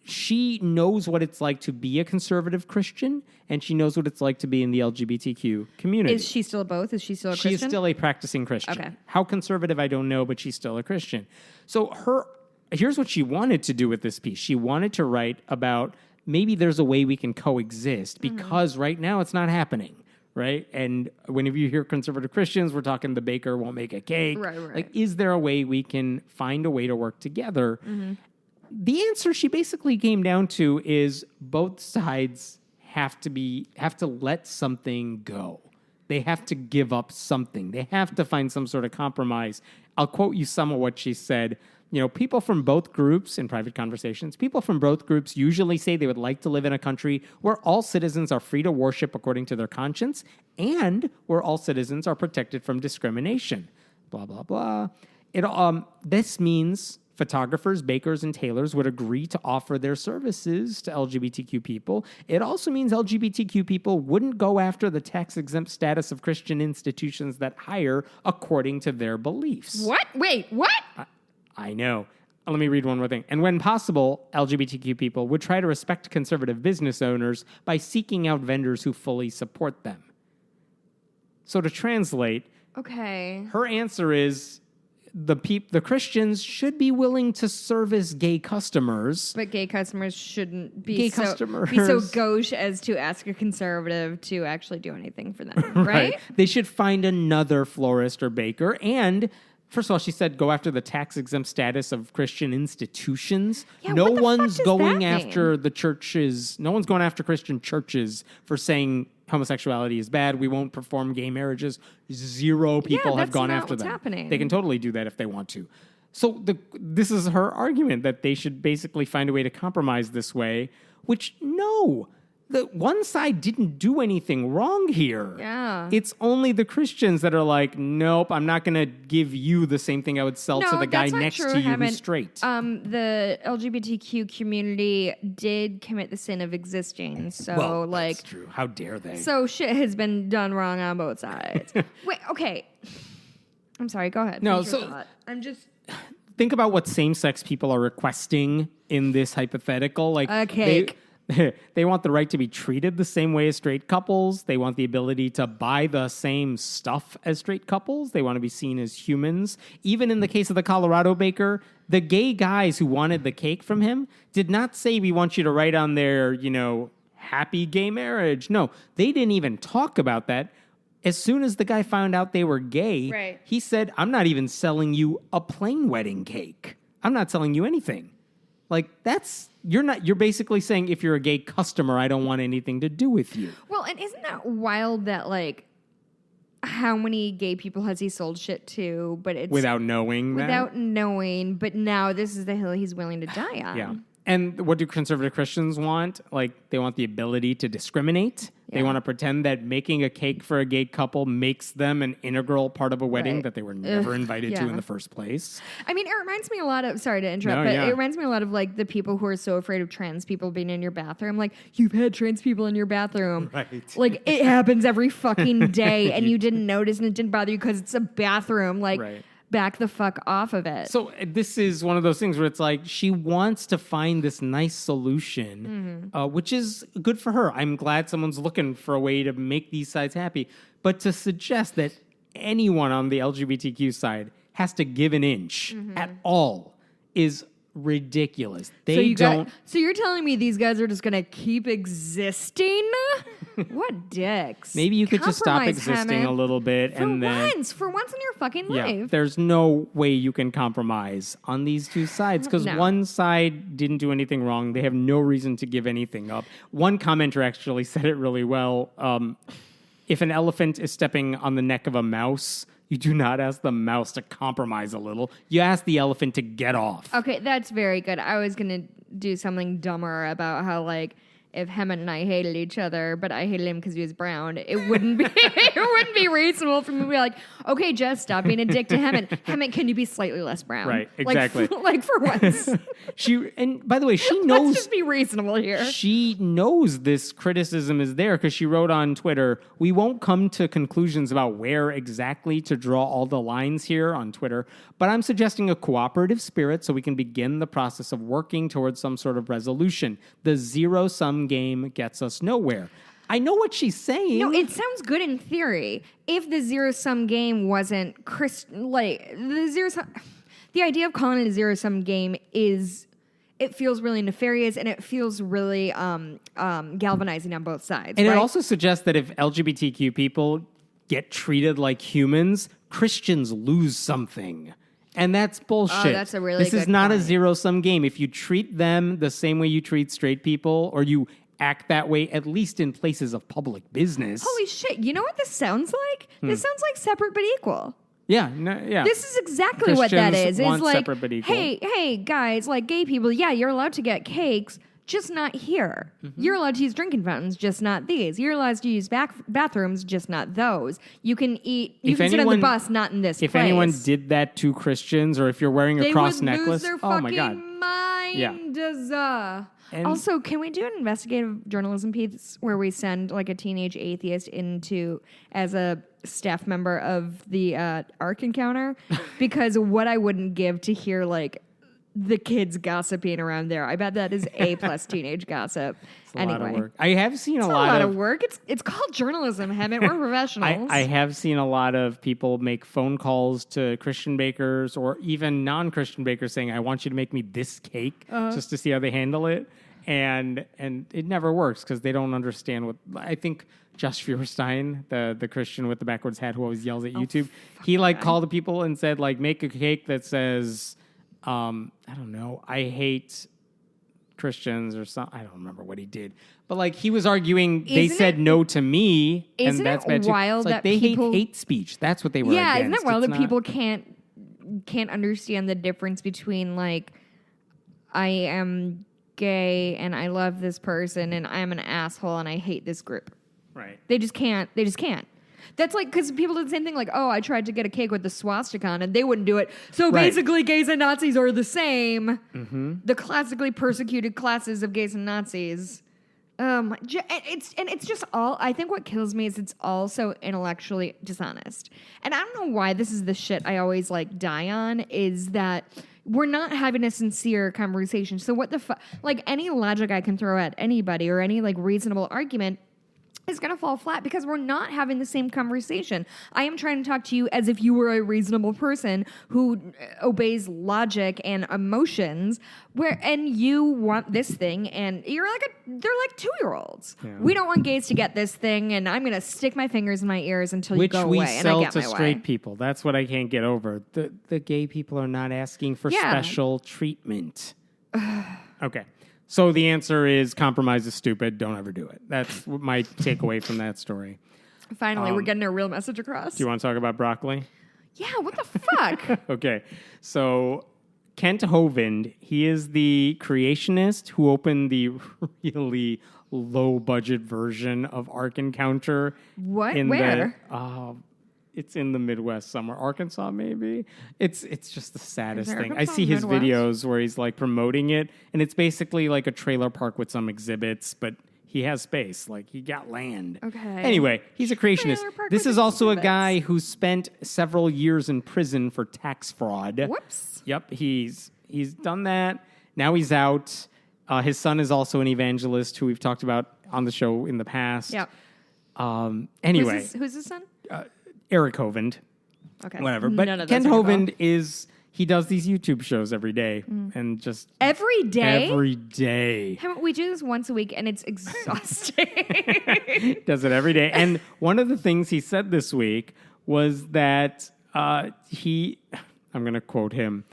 Speaker 1: she knows what it's like to be a conservative Christian, and she knows what it's like to be in the LGBTQ community.
Speaker 2: Is she still both? Is she still a Christian?
Speaker 1: She is still a practicing Christian.
Speaker 2: Okay.
Speaker 1: How conservative, I don't know, but she's still a Christian. So here's what she wanted to do with this piece. She wanted to write about maybe there's a way we can coexist because right now it's not happening, right? And whenever you hear conservative Christians, we're talking the baker won't make a cake.
Speaker 2: Right.
Speaker 1: Is there a way we can find a way to work together? The answer she basically came down to is both sides have to let something go. They have to give up something. They have to find some sort of compromise. I'll quote you some of what she said. People from both groups in private conversations, people from both groups usually say they would like to live in a country where all citizens are free to worship according to their conscience and where all citizens are protected from discrimination. Blah, blah, blah. This means photographers, bakers, and tailors would agree to offer their services to LGBTQ people. It also means LGBTQ people wouldn't go after the tax-exempt status of Christian institutions that hire according to their beliefs.
Speaker 2: What? Wait, what?
Speaker 1: I know. Let me read one more thing. And when possible, LGBTQ people would try to respect conservative business owners by seeking out vendors who fully support them. So to translate,
Speaker 2: okay,
Speaker 1: her answer is the Christians should be willing to service gay customers.
Speaker 2: But gay customers shouldn't be so gauche as to ask a conservative to actually do anything for them, right?
Speaker 1: They should find another florist or baker. And first of all, she said go after the tax-exempt status of Christian institutions.
Speaker 2: Yeah,
Speaker 1: no
Speaker 2: what the
Speaker 1: one's
Speaker 2: fuck does
Speaker 1: going
Speaker 2: that
Speaker 1: after
Speaker 2: mean?
Speaker 1: the churches. No one's going after Christian churches for saying homosexuality is bad. We won't perform gay marriages. Zero people have
Speaker 2: that's
Speaker 1: gone
Speaker 2: not
Speaker 1: after
Speaker 2: what's
Speaker 1: them.
Speaker 2: happening.
Speaker 1: They can totally do that if they want to. So this is her argument that they should basically find a way to compromise this way, which no. The one side didn't do anything wrong here.
Speaker 2: Yeah.
Speaker 1: It's only the Christians that are like, nope, I'm not going to give you the same thing I would sell to the guy next to you who's straight.
Speaker 2: The LGBTQ community did commit the sin of existing. So,
Speaker 1: that's true. How dare they?
Speaker 2: So shit has been done wrong on both sides. Wait, okay. I'm sorry, go ahead.
Speaker 1: No,
Speaker 2: I'm just...
Speaker 1: Think about what same-sex people are requesting in this hypothetical. Like
Speaker 2: a cake.
Speaker 1: They want the right to be treated the same way as straight couples. They want the ability to buy the same stuff as straight couples. They want to be seen as humans. Even in the case of the Colorado baker, the gay guys who wanted the cake from him did not say, we want you to write on their, happy gay marriage. No, they didn't even talk about that. As soon as the guy found out they were gay, he said, I'm not even selling you a plain wedding cake. I'm not selling you anything. Like, you're basically saying if you're a gay customer, I don't want anything to do with you.
Speaker 2: Well, and isn't that wild that, like, how many gay people has he sold shit to, but it's...
Speaker 1: Without knowing,
Speaker 2: but now this is the hill he's willing to die on.
Speaker 1: Yeah. And what do conservative Christians want? Like, they want the ability to discriminate. Yeah. They want to pretend that making a cake for a gay couple makes them an integral part of a wedding that they were never invited to in the first place.
Speaker 2: I mean, it reminds me a lot of, sorry to interrupt, it reminds me a lot of, like, the people who are so afraid of trans people being in your bathroom. Like, you've had trans people in your bathroom.
Speaker 1: Right.
Speaker 2: Like, it happens every fucking day, and you didn't notice, and it didn't bother you because it's a bathroom. Like... Right. Back the fuck off of it.
Speaker 1: So this is one of those things where it's like she wants to find this nice solution, which is good for her. I'm glad someone's looking for a way to make these sides happy. But to suggest that anyone on the LGBTQ side has to give an inch at all is ridiculous.
Speaker 2: So you're telling me these guys are just going to keep existing? What dicks.
Speaker 1: Maybe you could just stop existing a little bit.
Speaker 2: For once in your fucking life.
Speaker 1: There's no way you can compromise on these two sides because one side didn't do anything wrong. They have no reason to give anything up. One commenter actually said it really well. If an elephant is stepping on the neck of a mouse, you do not ask the mouse to compromise a little. You ask the elephant to get off.
Speaker 2: Okay, that's very good. I was going to do something dumber about how, like, if Hammond and I hated each other, but I hated him because he was brown, it wouldn't be reasonable for me to be like, okay, Jess, stop being a dick to Hammond. Hammond, can you be slightly less brown?
Speaker 1: Right, exactly.
Speaker 2: Like for once.
Speaker 1: And by the way, she knows...
Speaker 2: Let's just be reasonable here.
Speaker 1: She knows this criticism is there because she wrote on Twitter, we won't come to conclusions about where exactly to draw all the lines here on Twitter, but I'm suggesting a cooperative spirit so we can begin the process of working towards some sort of resolution. The zero-sum game gets us nowhere. I know what she's saying.
Speaker 2: No, it sounds good in theory. If the zero-sum game wasn't the idea of calling it a zero-sum game is, it feels really nefarious and it feels really galvanizing on both sides.
Speaker 1: And it also suggests that if LGBTQ people get treated like humans, Christians lose something. And that's bullshit.
Speaker 2: Oh, that's a really good
Speaker 1: This is not
Speaker 2: point.
Speaker 1: a zero-sum game. If you treat them the same way you treat straight people, or you act that way, at least in places of public business.
Speaker 2: Holy shit. You know what this sounds like? This sounds like separate but equal.
Speaker 1: Yeah, yeah.
Speaker 2: This is exactly what that is.
Speaker 1: Want
Speaker 2: it's like,
Speaker 1: separate but equal.
Speaker 2: Hey, guys, like gay people, yeah, you're allowed to get cakes, just not here. You're allowed to use drinking fountains, just not these. You're allowed to use bathrooms, just not those. You can eat. You can sit on the bus, not in this place.
Speaker 1: If anyone did that to Christians, or if you're wearing a cross necklace,
Speaker 2: lose their
Speaker 1: oh my god,
Speaker 2: mind.
Speaker 1: Yeah.
Speaker 2: Also, can we do an investigative journalism piece where we send like a teenage atheist into as a staff member of the Ark Encounter? Because what I wouldn't give to hear like the kids gossiping around there. I bet that is A+ teenage gossip.
Speaker 1: It's a lot of work. I have seen a lot
Speaker 2: of work. It's called journalism, Hammett. We're professionals.
Speaker 1: I have seen a lot of people make phone calls to Christian bakers or even non-Christian bakers saying, I want you to make me this cake just to see how they handle it. And it never works because they don't understand what... I think Josh Feuerstein, the Christian with the backwards hat who always yells at YouTube, he called the people and said, like, make a cake that says... I don't know. I hate Christians or something. I don't remember what he did. But like he was arguing, they said no to me, and that's bad too.
Speaker 2: Wild
Speaker 1: it's like
Speaker 2: that
Speaker 1: they
Speaker 2: people...
Speaker 1: hate speech. That's what they were against.
Speaker 2: Isn't it wild that people can't can't understand the difference between like I am gay and I love this person and I'm an asshole and I hate this group.
Speaker 1: Right.
Speaker 2: They just can't. That's like, because people do the same thing, like, oh, I tried to get a cake with the swastika on and they wouldn't do it. So basically, gays and Nazis are the same. Mm-hmm. The classically persecuted classes of gays and Nazis. It's just all, I think what kills me is it's all so intellectually dishonest. And I don't know why this is the shit I always like die on, is that we're not having a sincere conversation. So what the fuck, like any logic I can throw at anybody or any like reasonable argument is going to fall flat because we're not having the same conversation. I am trying to talk to you as if you were a reasonable person who obeys logic and emotions, and you want this thing, and they're like 2-year-olds. Yeah. We don't want gays to get this thing, and I'm going to stick my fingers in my ears until you go away, and I get my way. Which we sell to straight
Speaker 1: people. That's what I can't get over. The gay people are not asking for special treatment. Okay. So the answer is compromise is stupid. Don't ever do it. That's my takeaway from that story.
Speaker 2: Finally, we're getting a real message across.
Speaker 1: Do you want to talk about broccoli?
Speaker 2: Yeah, what the fuck?
Speaker 1: Okay. So Kent Hovind, he is the creationist who opened the really low-budget version of Ark Encounter.
Speaker 2: What? Where?
Speaker 1: It's in the Midwest somewhere. Arkansas, maybe? It's just the saddest thing.
Speaker 2: Arkansas,
Speaker 1: I see his
Speaker 2: Midwest?
Speaker 1: videos where he's like promoting it, and it's basically like a trailer park with some exhibits, but he has space. Like, he got land.
Speaker 2: Okay.
Speaker 1: Anyway, he's a creationist. This is also a guy who spent several years in prison for tax fraud.
Speaker 2: Whoops.
Speaker 1: Yep, he's done that. Now he's out. His son is also an evangelist who we've talked about on the show in the past.
Speaker 2: Yep.
Speaker 1: Anyway.
Speaker 2: Who's his son?
Speaker 1: Eric Hovind.
Speaker 2: Okay.
Speaker 1: Whatever. But Kent Hovind he does these YouTube shows every day and just...
Speaker 2: Every day?
Speaker 1: Every day.
Speaker 2: We do this once a week and it's exhausting.
Speaker 1: Does it every day. And one of the things he said this week was that I'm going to quote him,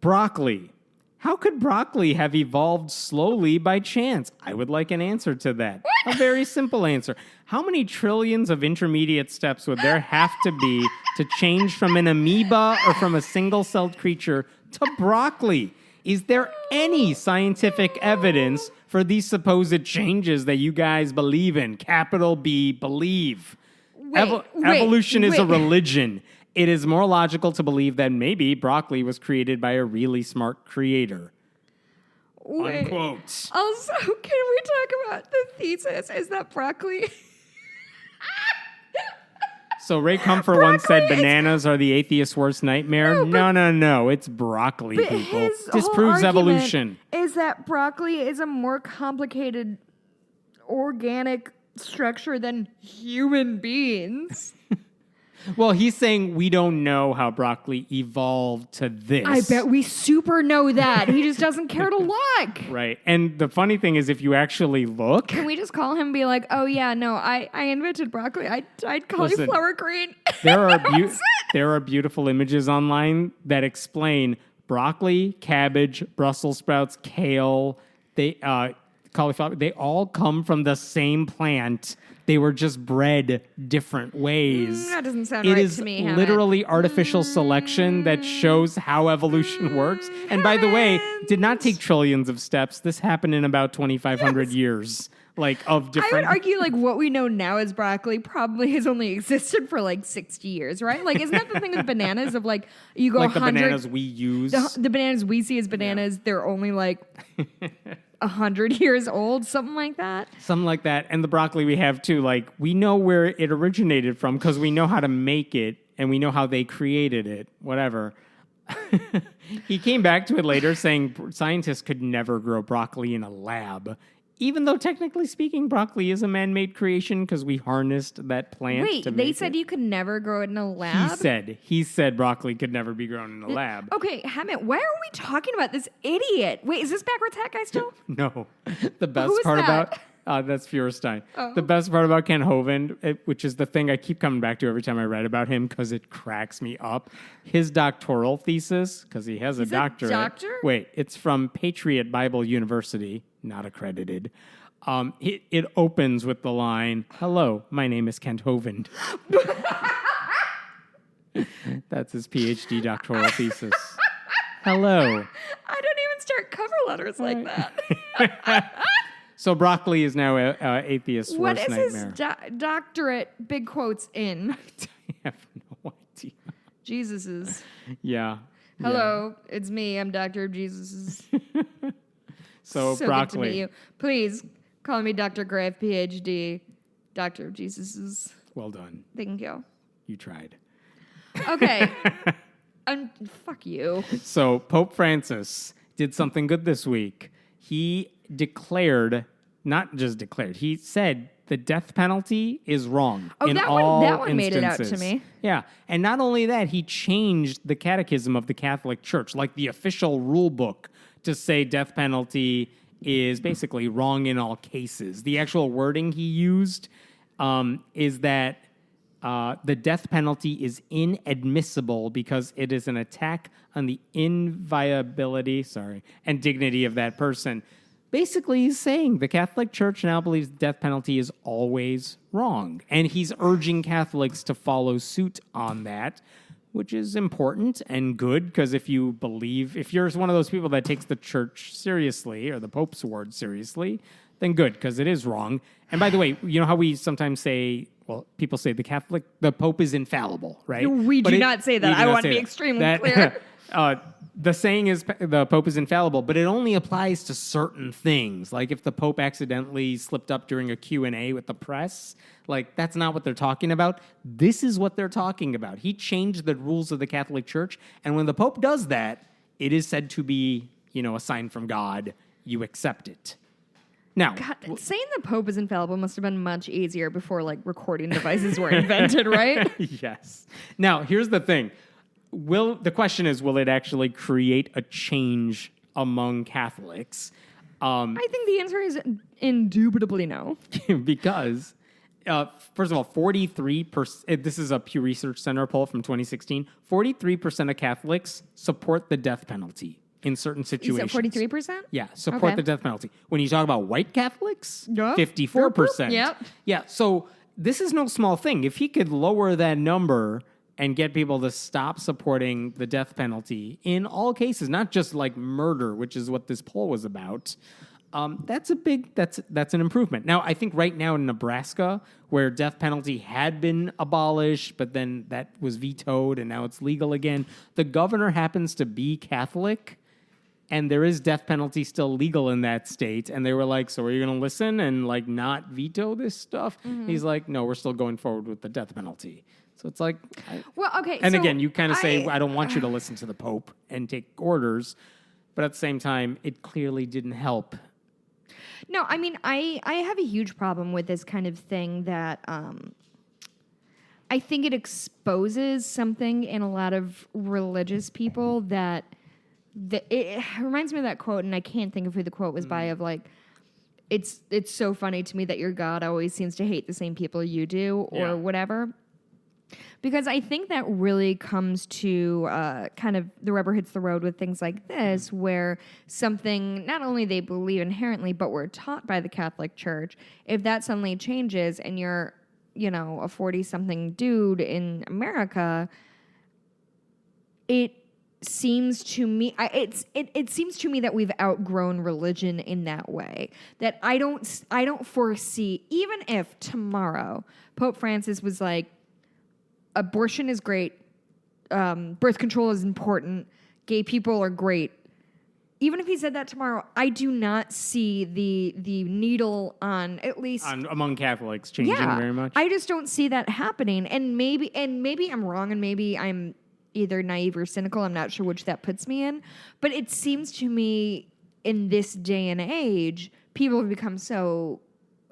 Speaker 1: broccoli. How could broccoli have evolved slowly by chance? I would like an answer to that. A very simple answer. How many trillions of intermediate steps would there have to be to change from an amoeba or from a single-celled creature to broccoli? Is there any scientific evidence for these supposed changes that you guys believe in? Capital B, believe. Evolution is a religion. It is more logical to believe that maybe broccoli was created by a really smart creator. Unquote.
Speaker 2: Also, can we talk about the thesis? Is that broccoli?
Speaker 1: So Ray Comfort once said bananas are the atheist's worst nightmare. No. It's broccoli,
Speaker 2: but
Speaker 1: people. Disproves evolution.
Speaker 2: Is that broccoli is a more complicated organic structure than human beings?
Speaker 1: Well, he's saying we don't know how broccoli evolved to this.
Speaker 2: I bet we super know that. He just doesn't care to look.
Speaker 1: Right. And the funny thing is, if you actually look...
Speaker 2: Can we just call him and be like, oh, yeah, no, I invented broccoli. I'd call you flower green.
Speaker 1: There are beautiful images online that explain broccoli, cabbage, Brussels sprouts, kale, cauliflower. They all come from the same plant. They were just bred different ways.
Speaker 2: That doesn't sound right to me.
Speaker 1: It is literally artificial selection that shows how evolution works. And by the way, it did not take trillions of steps. This happened in about 2,500 years. Of different...
Speaker 2: I would argue, what we know now as broccoli probably has only existed for, 60 years, right? Isn't that the thing with bananas of, you go 100...
Speaker 1: the bananas we use.
Speaker 2: The bananas we see as bananas, they're only, 100 years old, something like that.
Speaker 1: Something like that. And the broccoli we have, too, we know where it originated from because we know how to make it and we know how they created it, whatever. He came back to it later saying scientists could never grow broccoli in a lab. Even though, technically speaking, broccoli is a man-made creation because we harnessed that plant.
Speaker 2: Wait, they said you could never grow it in a lab?
Speaker 1: He said broccoli could never be grown in a lab.
Speaker 2: Okay, Hammett, why are we talking about this idiot? Wait, is this Backwards Hat guy still?
Speaker 1: No. The best part about... that's Feuerstein. Oh. The best part about Ken Hovind, which is the thing I keep coming back to every time I write about him because it cracks me up, his doctoral thesis, because he has a doctorate.
Speaker 2: A doctor?
Speaker 1: Wait, it's from Patriot Bible University, not accredited. It opens with the line, "Hello, my name is Kent Hovind." That's his PhD doctoral thesis. Hello.
Speaker 2: I don't even start cover letters like that.
Speaker 1: So broccoli is now a atheist's
Speaker 2: What
Speaker 1: worst
Speaker 2: is
Speaker 1: nightmare.
Speaker 2: his doctorate, big quotes, in?
Speaker 1: I have no idea.
Speaker 2: Jesus's.
Speaker 1: Yeah.
Speaker 2: Hello, it's me. I'm Dr. Jesus's.
Speaker 1: So
Speaker 2: Good
Speaker 1: broccoli.
Speaker 2: to meet you. Please call me Dr. Grave, PhD, Dr. of Jesus's.
Speaker 1: Well done.
Speaker 2: Thank you.
Speaker 1: You tried.
Speaker 2: Okay. Fuck you.
Speaker 1: So Pope Francis did something good this week. He declared, not just declared, he said the death penalty is wrong in all
Speaker 2: that one made it out
Speaker 1: instances.
Speaker 2: to me.
Speaker 1: Yeah. And not only that, he changed the catechism of the Catholic Church, like the official rule book, to say death penalty is basically wrong in all cases. The actual wording he used is that the death penalty is inadmissible because it is an attack on the inviolability, and dignity of that person. Basically, he's saying the Catholic Church now believes the death penalty is always wrong. And he's urging Catholics to follow suit on that, which is important and good, because if you're one of those people that takes the church seriously or the Pope's word seriously, then good, because it is wrong. And by the way, you know how we sometimes say, well, people say the Pope is infallible, right?
Speaker 2: We do not say that. I want to be extremely clear.
Speaker 1: The saying is the Pope is infallible, but it only applies to certain things. Like if the Pope accidentally slipped up during a Q&A with the press, like that's not what they're talking about. This is what they're talking about. He changed the rules of the Catholic Church, and when the Pope does that, it is said to be, a sign from God. You accept it. Now,
Speaker 2: God, saying the Pope is infallible must have been much easier before recording devices were invented, right?
Speaker 1: Yes. Now, here's the thing. The question is, will it actually create a change among Catholics?
Speaker 2: I think the answer is indubitably no.
Speaker 1: Because, first of all, 43%, this is a Pew Research Center poll from 2016, 43% of Catholics support the death penalty in certain situations.
Speaker 2: You said 43%?
Speaker 1: Yeah, support the death penalty. When you talk about white Catholics,
Speaker 2: Yep.
Speaker 1: 54%.
Speaker 2: Yep.
Speaker 1: Yeah, so this is no small thing. If he could lower that number and get people to stop supporting the death penalty in all cases, not just like murder, which is what this poll was about, that's an improvement. Now, I think right now in Nebraska, where death penalty had been abolished, but then that was vetoed and now it's legal again, the governor happens to be Catholic, and there is death penalty still legal in that state. And they were like, so are you going to listen and not veto this stuff? Mm-hmm. He's like, no, we're still going forward with the death penalty. So it's like,
Speaker 2: okay.
Speaker 1: And again, you kind of say, I don't want you to listen to the Pope and take orders, but at the same time, it clearly didn't help.
Speaker 2: No, I mean, I have a huge problem with this kind of thing that I think it exposes something in a lot of religious people that it reminds me of that quote, and I can't think of who the quote was by, of it's so funny to me that your God always seems to hate the same people you do, or whatever. Because I think that really comes to kind of the rubber hits the road with things like this, where something not only they believe inherently, but were taught by the Catholic Church, if that suddenly changes and you're, a 40-something dude in America, it seems to me it seems to me that we've outgrown religion in that way. That I don't foresee, even if tomorrow Pope Francis was like, abortion is great, birth control is important, gay people are great. Even if he said that tomorrow, I do not see the needle on, at least
Speaker 1: among Catholics, changing very much.
Speaker 2: I just don't see that happening. And maybe I'm wrong, and maybe I'm either naive or cynical. I'm not sure which that puts me in. But it seems to me in this day and age, people have become so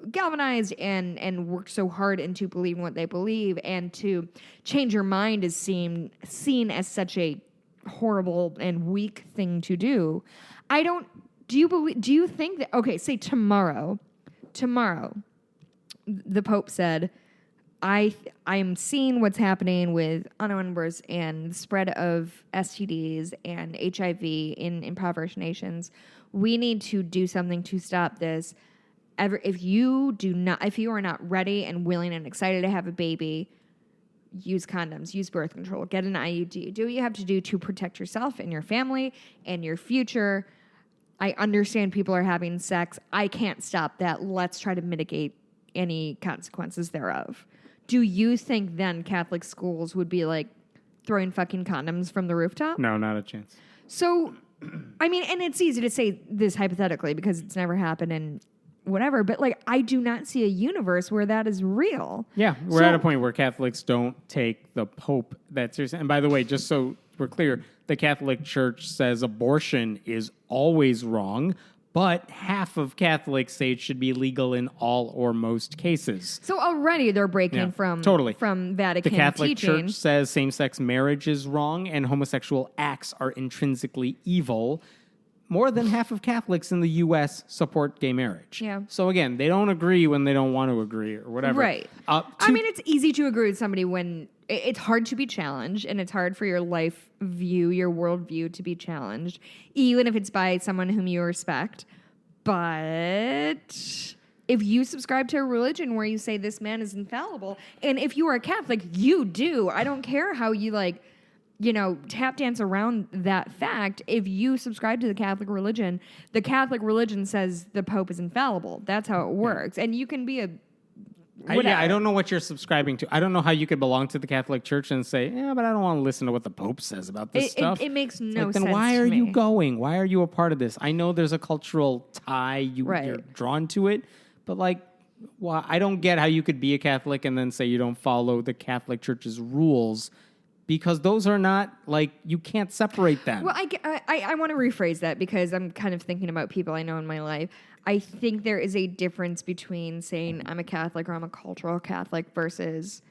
Speaker 2: galvanized and work so hard into believing what they believe, and to change your mind is seen as such a horrible and weak thing to do. Do you think that, okay, say tomorrow the Pope said, I'm seeing what's happening with unwanted births and the spread of STDs and HIV in impoverished nations. We need to do something to stop this. If you are not ready and willing and excited to have a baby, use condoms, use birth control, get an IUD, do what you have to do to protect yourself and your family and your future. I understand people are having sex. I can't stop that. Let's try to mitigate any consequences thereof. Do you think then Catholic schools would be like throwing fucking condoms from the rooftop?
Speaker 1: No, not a chance.
Speaker 2: So, I mean, and it's easy to say this hypothetically because it's never happened and whatever, but like I do not see a universe where that is real.
Speaker 1: Yeah, we're at a point where Catholics don't take the Pope that seriously. And by the way, just so we're clear, the Catholic Church says abortion is always wrong, but half of Catholics say it should be legal in all or most cases.
Speaker 2: So already they're breaking from Vatican
Speaker 1: The Catholic
Speaker 2: teaching.
Speaker 1: Church says same-sex marriage is wrong and homosexual acts are intrinsically evil. More than half of Catholics in the U.S. support gay marriage.
Speaker 2: Yeah.
Speaker 1: So again, they don't agree when they don't want to agree or whatever.
Speaker 2: Right. I mean, it's easy to agree with somebody when it's hard to be challenged and it's hard for your life view, your worldview to be challenged, even if it's by someone whom you respect. But if you subscribe to a religion where you say this man is infallible, and if you are a Catholic, you do. I don't care how you tap dance around that fact. If you subscribe to the Catholic religion says the Pope is infallible. That's how it works. And you can be I
Speaker 1: don't know what you're subscribing to. I don't know how you could belong to the Catholic Church and say, yeah, but I don't want to listen to what the Pope says about this stuff.
Speaker 2: It makes no sense.
Speaker 1: Then why are you going? Why are you a part of this? I know there's a cultural tie. You're drawn to it. But why? I don't get how you could be a Catholic and then say you don't follow the Catholic Church's rules. Because those are not, you can't separate them.
Speaker 2: Well, I want to rephrase that because I'm kind of thinking about people I know in my life. I think there is a difference between saying I'm a Catholic or I'm a cultural Catholic versus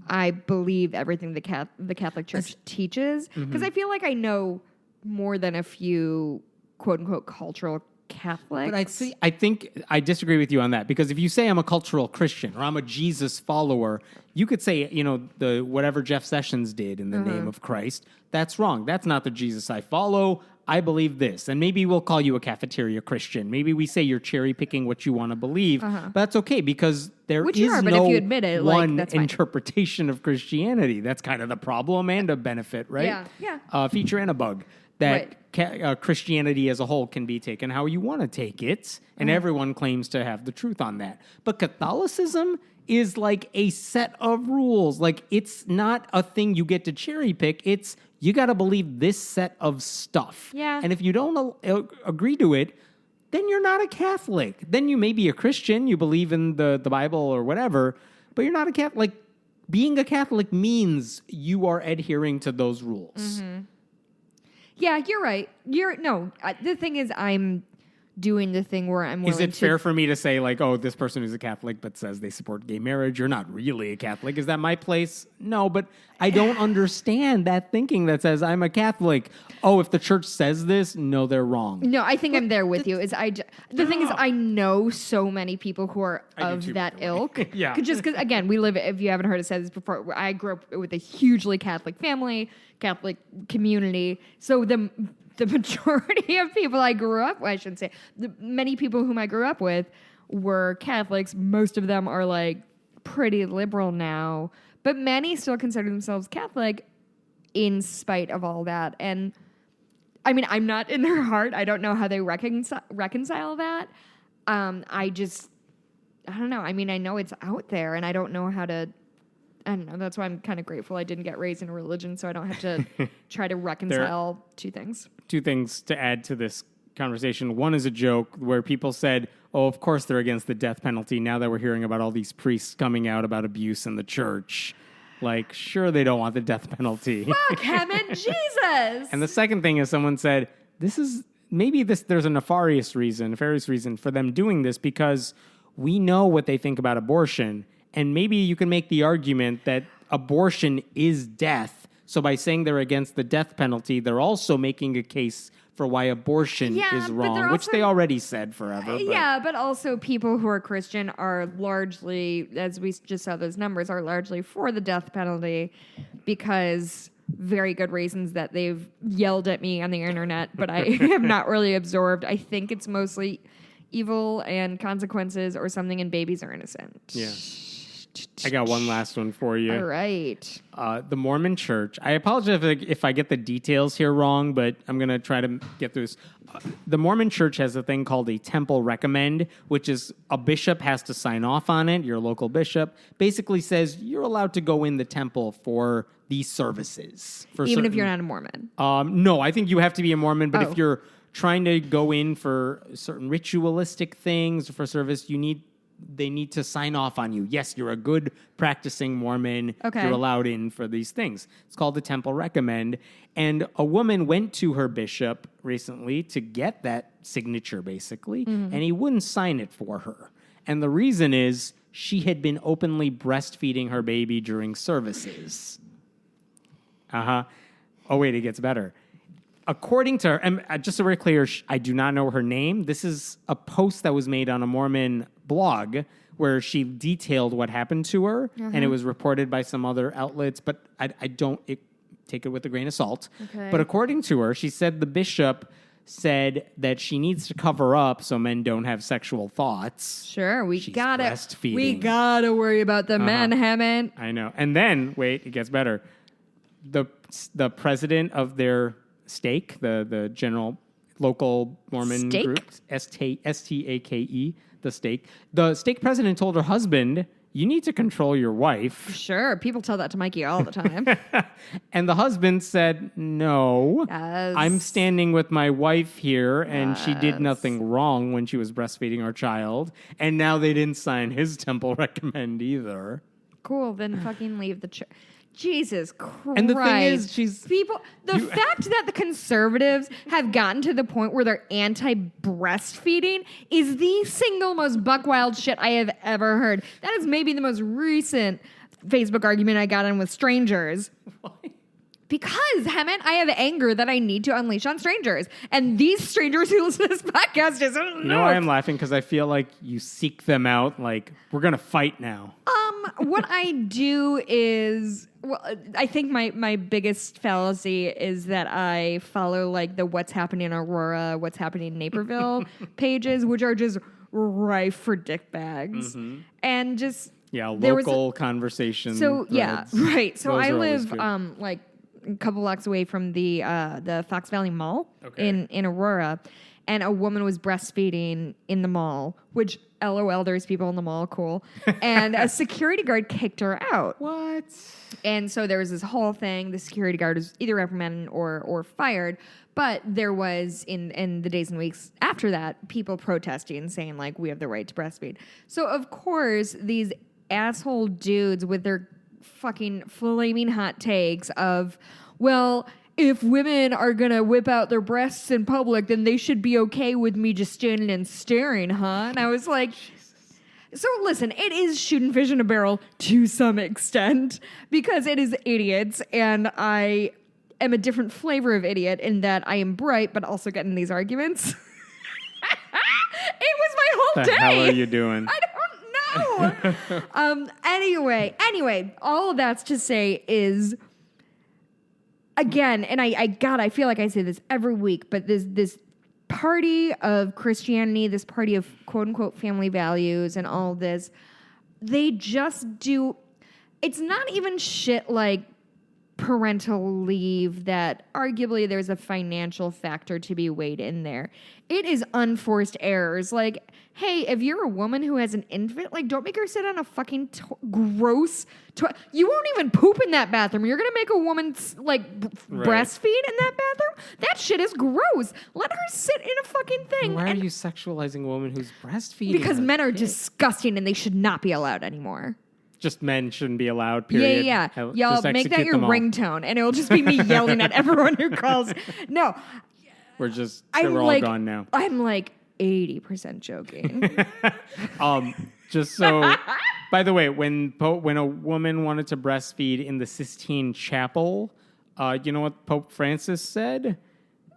Speaker 2: I believe everything the Catholic Church teaches. Because I feel like I know more than a few quote-unquote cultural Catholics.
Speaker 1: But I think I disagree with you on that because if you say I'm a cultural Christian or I'm a Jesus follower, you could say, the whatever Jeff Sessions did in the name of Christ. That's wrong. That's not the Jesus I follow. I believe this. And maybe we'll call you a cafeteria Christian. Maybe we say you're cherry picking what you want to believe. But that's okay because there is no
Speaker 2: if you admit it,
Speaker 1: one
Speaker 2: that's
Speaker 1: interpretation of Christianity. That's kind of the problem and a benefit, right?
Speaker 2: Yeah.
Speaker 1: A feature and a bug. That Christianity as a whole can be taken how you want to take it, and everyone claims to have the truth on that. But Catholicism is like a set of rules. It's not a thing you get to cherry pick. It's you got to believe this set of stuff.
Speaker 2: Yeah.
Speaker 1: And if you don't agree to it, then you're not a Catholic. Then you may be a Christian. You believe in the Bible or whatever, but you're not a Catholic. Being a Catholic means you are adhering to those rules.
Speaker 2: Yeah, you're right. The thing is, I'm doing the thing where I'm willing to...
Speaker 1: Is it fair for me to say, this person who's a Catholic but says they support gay marriage, you're not really a Catholic? Is that my place? No, but I don't understand that thinking that says I'm a Catholic. Oh, if the church says this, no, they're wrong.
Speaker 2: No, I think I'm there with you. The thing is, I know so many people who are of that ilk.
Speaker 1: Yeah.
Speaker 2: Just because, again, we live, if you haven't heard us say this before, I grew up with a hugely Catholic family, Catholic community. So the majority of people I grew up with, I shouldn't say, many people whom I grew up with were Catholics. Most of them are pretty liberal now, but many still consider themselves Catholic in spite of all that. And I mean, I'm not in their heart. I don't know how they reconcile that. I don't know. I mean, I know it's out there and I don't know how to, I don't know. That's why I'm kind of grateful I didn't get raised in a religion, so I don't have to try to reconcile two things.
Speaker 1: Two things to add to this conversation. One is a joke where people said, oh, of course they're against the death penalty now that we're hearing about all these priests coming out about abuse in the church. Sure, they don't want the death penalty.
Speaker 2: Fuck heaven, Jesus!
Speaker 1: And the second thing is someone said, there's a nefarious reason for them doing this because we know what they think about abortion. And maybe you can make the argument that abortion is death. So by saying they're against the death penalty, they're also making a case for why abortion is wrong, which they already said forever.
Speaker 2: Yeah, but also people who are Christian are largely, as we just saw those numbers, are largely for the death penalty because very good reasons that they've yelled at me on the internet, but I have not really absorbed. I think it's mostly evil and consequences or something, and babies are innocent.
Speaker 1: Yeah. I got one last one for you.
Speaker 2: All right.
Speaker 1: The Mormon Church. I apologize if I get the details here wrong, but I'm going to try to get through this. The Mormon Church has a thing called a temple recommend, which is a bishop has to sign off on it. Your local bishop basically says you're allowed to go in the temple for these services.
Speaker 2: Even if you're not a Mormon?
Speaker 1: No, I think you have to be a Mormon, but
Speaker 2: Oh.
Speaker 1: if you're trying to go in for certain ritualistic things for service, they need to sign off on you. Yes, you're a good practicing Mormon.
Speaker 2: Okay.
Speaker 1: You're allowed in for these things. It's called the temple recommend. And a woman went to her bishop recently to get that signature, basically, and he wouldn't sign it for her. And the reason is she had been openly breastfeeding her baby during services. Oh, wait, it gets better. According to her, and just so we're clear, I do not know her name. This is a post that was made on a Mormon blog where she detailed what happened to her, and it was reported by some other outlets, but I don't take it with a grain of salt.
Speaker 2: Okay.
Speaker 1: But according to her, she said the bishop said that she needs to cover up so men don't have sexual thoughts.
Speaker 2: Sure,
Speaker 1: She's breastfeeding.
Speaker 2: We gotta worry about the men, Hammond.
Speaker 1: I know. And then, wait, it gets better. The president of their stake, the general local Mormon
Speaker 2: Stake?
Speaker 1: group, STAKE, the stake president told her husband, you need to control your wife.
Speaker 2: Sure, people tell that to Mikey all the time.
Speaker 1: And the husband said, no,
Speaker 2: Yes.
Speaker 1: I'm standing with my wife here, and she did nothing wrong when she was breastfeeding our child. And now they didn't sign his temple recommend either.
Speaker 2: Cool, then fucking leave the church. Jesus Christ.
Speaker 1: And the thing is,
Speaker 2: the fact that the conservatives have gotten to the point where they're anti-breastfeeding is the single most buck wild shit I have ever heard. That is maybe the most recent Facebook argument I got in with strangers.
Speaker 1: Why?
Speaker 2: Because, Hammond, I have anger that I need to unleash on strangers. And these strangers who listen to this podcast just don't
Speaker 1: You know why I'm laughing? Because I feel like you seek them out like, we're going to fight now.
Speaker 2: What I do is, well, I think my biggest fallacy is that I follow like the What's Happening in Aurora, What's Happening in Naperville pages, which are just rife for dickbags. And just...
Speaker 1: Yeah, local conversation.
Speaker 2: So, yeah,
Speaker 1: threads.
Speaker 2: right. So
Speaker 1: Those
Speaker 2: I
Speaker 1: are always
Speaker 2: live
Speaker 1: good.
Speaker 2: like a couple blocks away from the Fox Valley Mall in Aurora. And a woman was breastfeeding in the mall, which, LOL, there's people in the mall, cool. And a security guard kicked her out.
Speaker 1: What?
Speaker 2: And so there was this whole thing. The security guard was either reprimanded or fired. But there was, in the days and weeks after that, people protesting, saying, like, we have the right to breastfeed. So, of course, these asshole dudes with their fucking flaming hot takes of, well, if women are going to whip out their breasts in public, then they should be okay with me just standing and staring, huh? And I was like, so listen, it is shooting fish in a barrel to some extent because it is idiots, and I am a different flavor of idiot in that I am bright but also get in these arguments. It was my whole
Speaker 1: The
Speaker 2: day.
Speaker 1: hell are you doing?
Speaker 2: I don't know. Anyway, all of that's to say is, again, and I feel like I say this every week, but this party of Christianity, this party of quote unquote family values and all this, they just do, it's not even shit like parental leave that arguably there's a financial factor to be weighed in there. It is unforced errors. Like, hey, if you're a woman who has an infant, like, don't make her sit on a fucking gross... you won't even poop in that bathroom. You're going to make a woman, like, breastfeed in that bathroom? That shit is gross. Let her sit in a fucking thing.
Speaker 1: Why are you sexualizing a woman who's breastfeeding?
Speaker 2: Because men are
Speaker 1: kid?
Speaker 2: disgusting and they should not be allowed anymore.
Speaker 1: Just men shouldn't be allowed, period.
Speaker 2: Yeah.
Speaker 1: Just
Speaker 2: Y'all make that
Speaker 1: execute
Speaker 2: your
Speaker 1: them all.
Speaker 2: ringtone, and it'll just be me yelling at everyone who calls. No.
Speaker 1: They're all gone now.
Speaker 2: I'm like 80% joking.
Speaker 1: Just so, by the way, when a woman wanted to breastfeed in the Sistine Chapel, you know what Pope Francis said?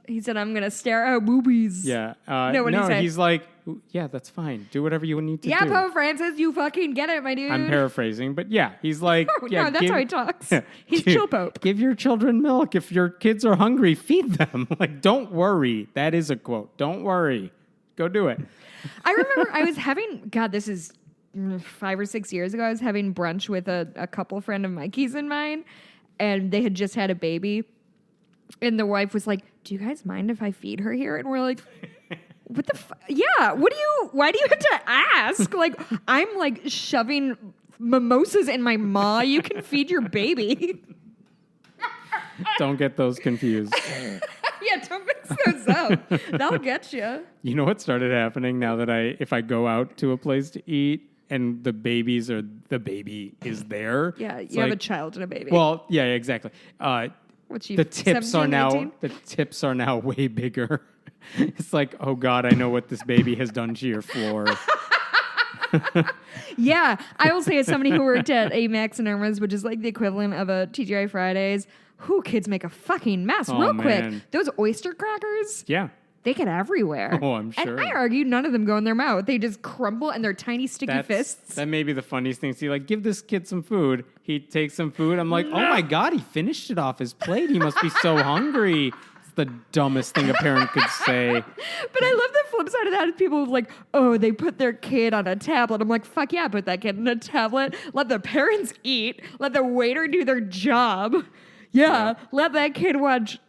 Speaker 2: He said, I'm going to stare at boobies.
Speaker 1: Yeah.
Speaker 2: No, what did he say?
Speaker 1: He's like, yeah, that's fine. Do whatever you need to do.
Speaker 2: Yeah, Pope Francis, you fucking get it, my dude.
Speaker 1: I'm paraphrasing, but yeah, he's like,
Speaker 2: No, that's how he talks. He's chill Pope.
Speaker 1: Give your children milk. If your kids are hungry, feed them. Like, don't worry. That is a quote. Don't worry. Go do it.
Speaker 2: I remember I was having, God, this is 5 or 6 years ago, I was having brunch with a couple friend of Mikey's and mine, and they had just had a baby. And the wife was like, "Do you guys mind if I feed her here?" And we're like, "What the yeah, why do you have to ask? Like, I'm like shoving mimosas in my maw. You can feed your baby."
Speaker 1: Don't get those confused.
Speaker 2: Yeah, don't mix those up. That'll get you.
Speaker 1: You know what started happening now that if I go out to a place to eat and the baby is there.
Speaker 2: Yeah, you have a child and a baby.
Speaker 1: Well, yeah, exactly.
Speaker 2: What's
Speaker 1: the tips
Speaker 2: 17,
Speaker 1: are
Speaker 2: 18?
Speaker 1: the tips are now way bigger. It's like, oh God, I know what this baby has done to your floor.
Speaker 2: Yeah, I will say as somebody who worked at Amex and Irma's, which is like the equivalent of a TGI Fridays, kids make a fucking mess real quick.
Speaker 1: Man.
Speaker 2: Those oyster crackers,
Speaker 1: Yeah.
Speaker 2: they get everywhere.
Speaker 1: Oh, I'm sure.
Speaker 2: And I argue none of them go in their mouth. They just crumble in their tiny sticky fists.
Speaker 1: That may be the funniest thing. See, like, give this kid some food. He takes some food. I'm like, oh my God, he finished it off his plate. He must be so hungry. It's the dumbest thing a parent could say.
Speaker 2: But I love the flip side of that is people like, oh, they put their kid on a tablet. I'm like, fuck yeah, put that kid on a tablet. Let the parents eat. Let the waiter do their job. Yeah. Let that kid watch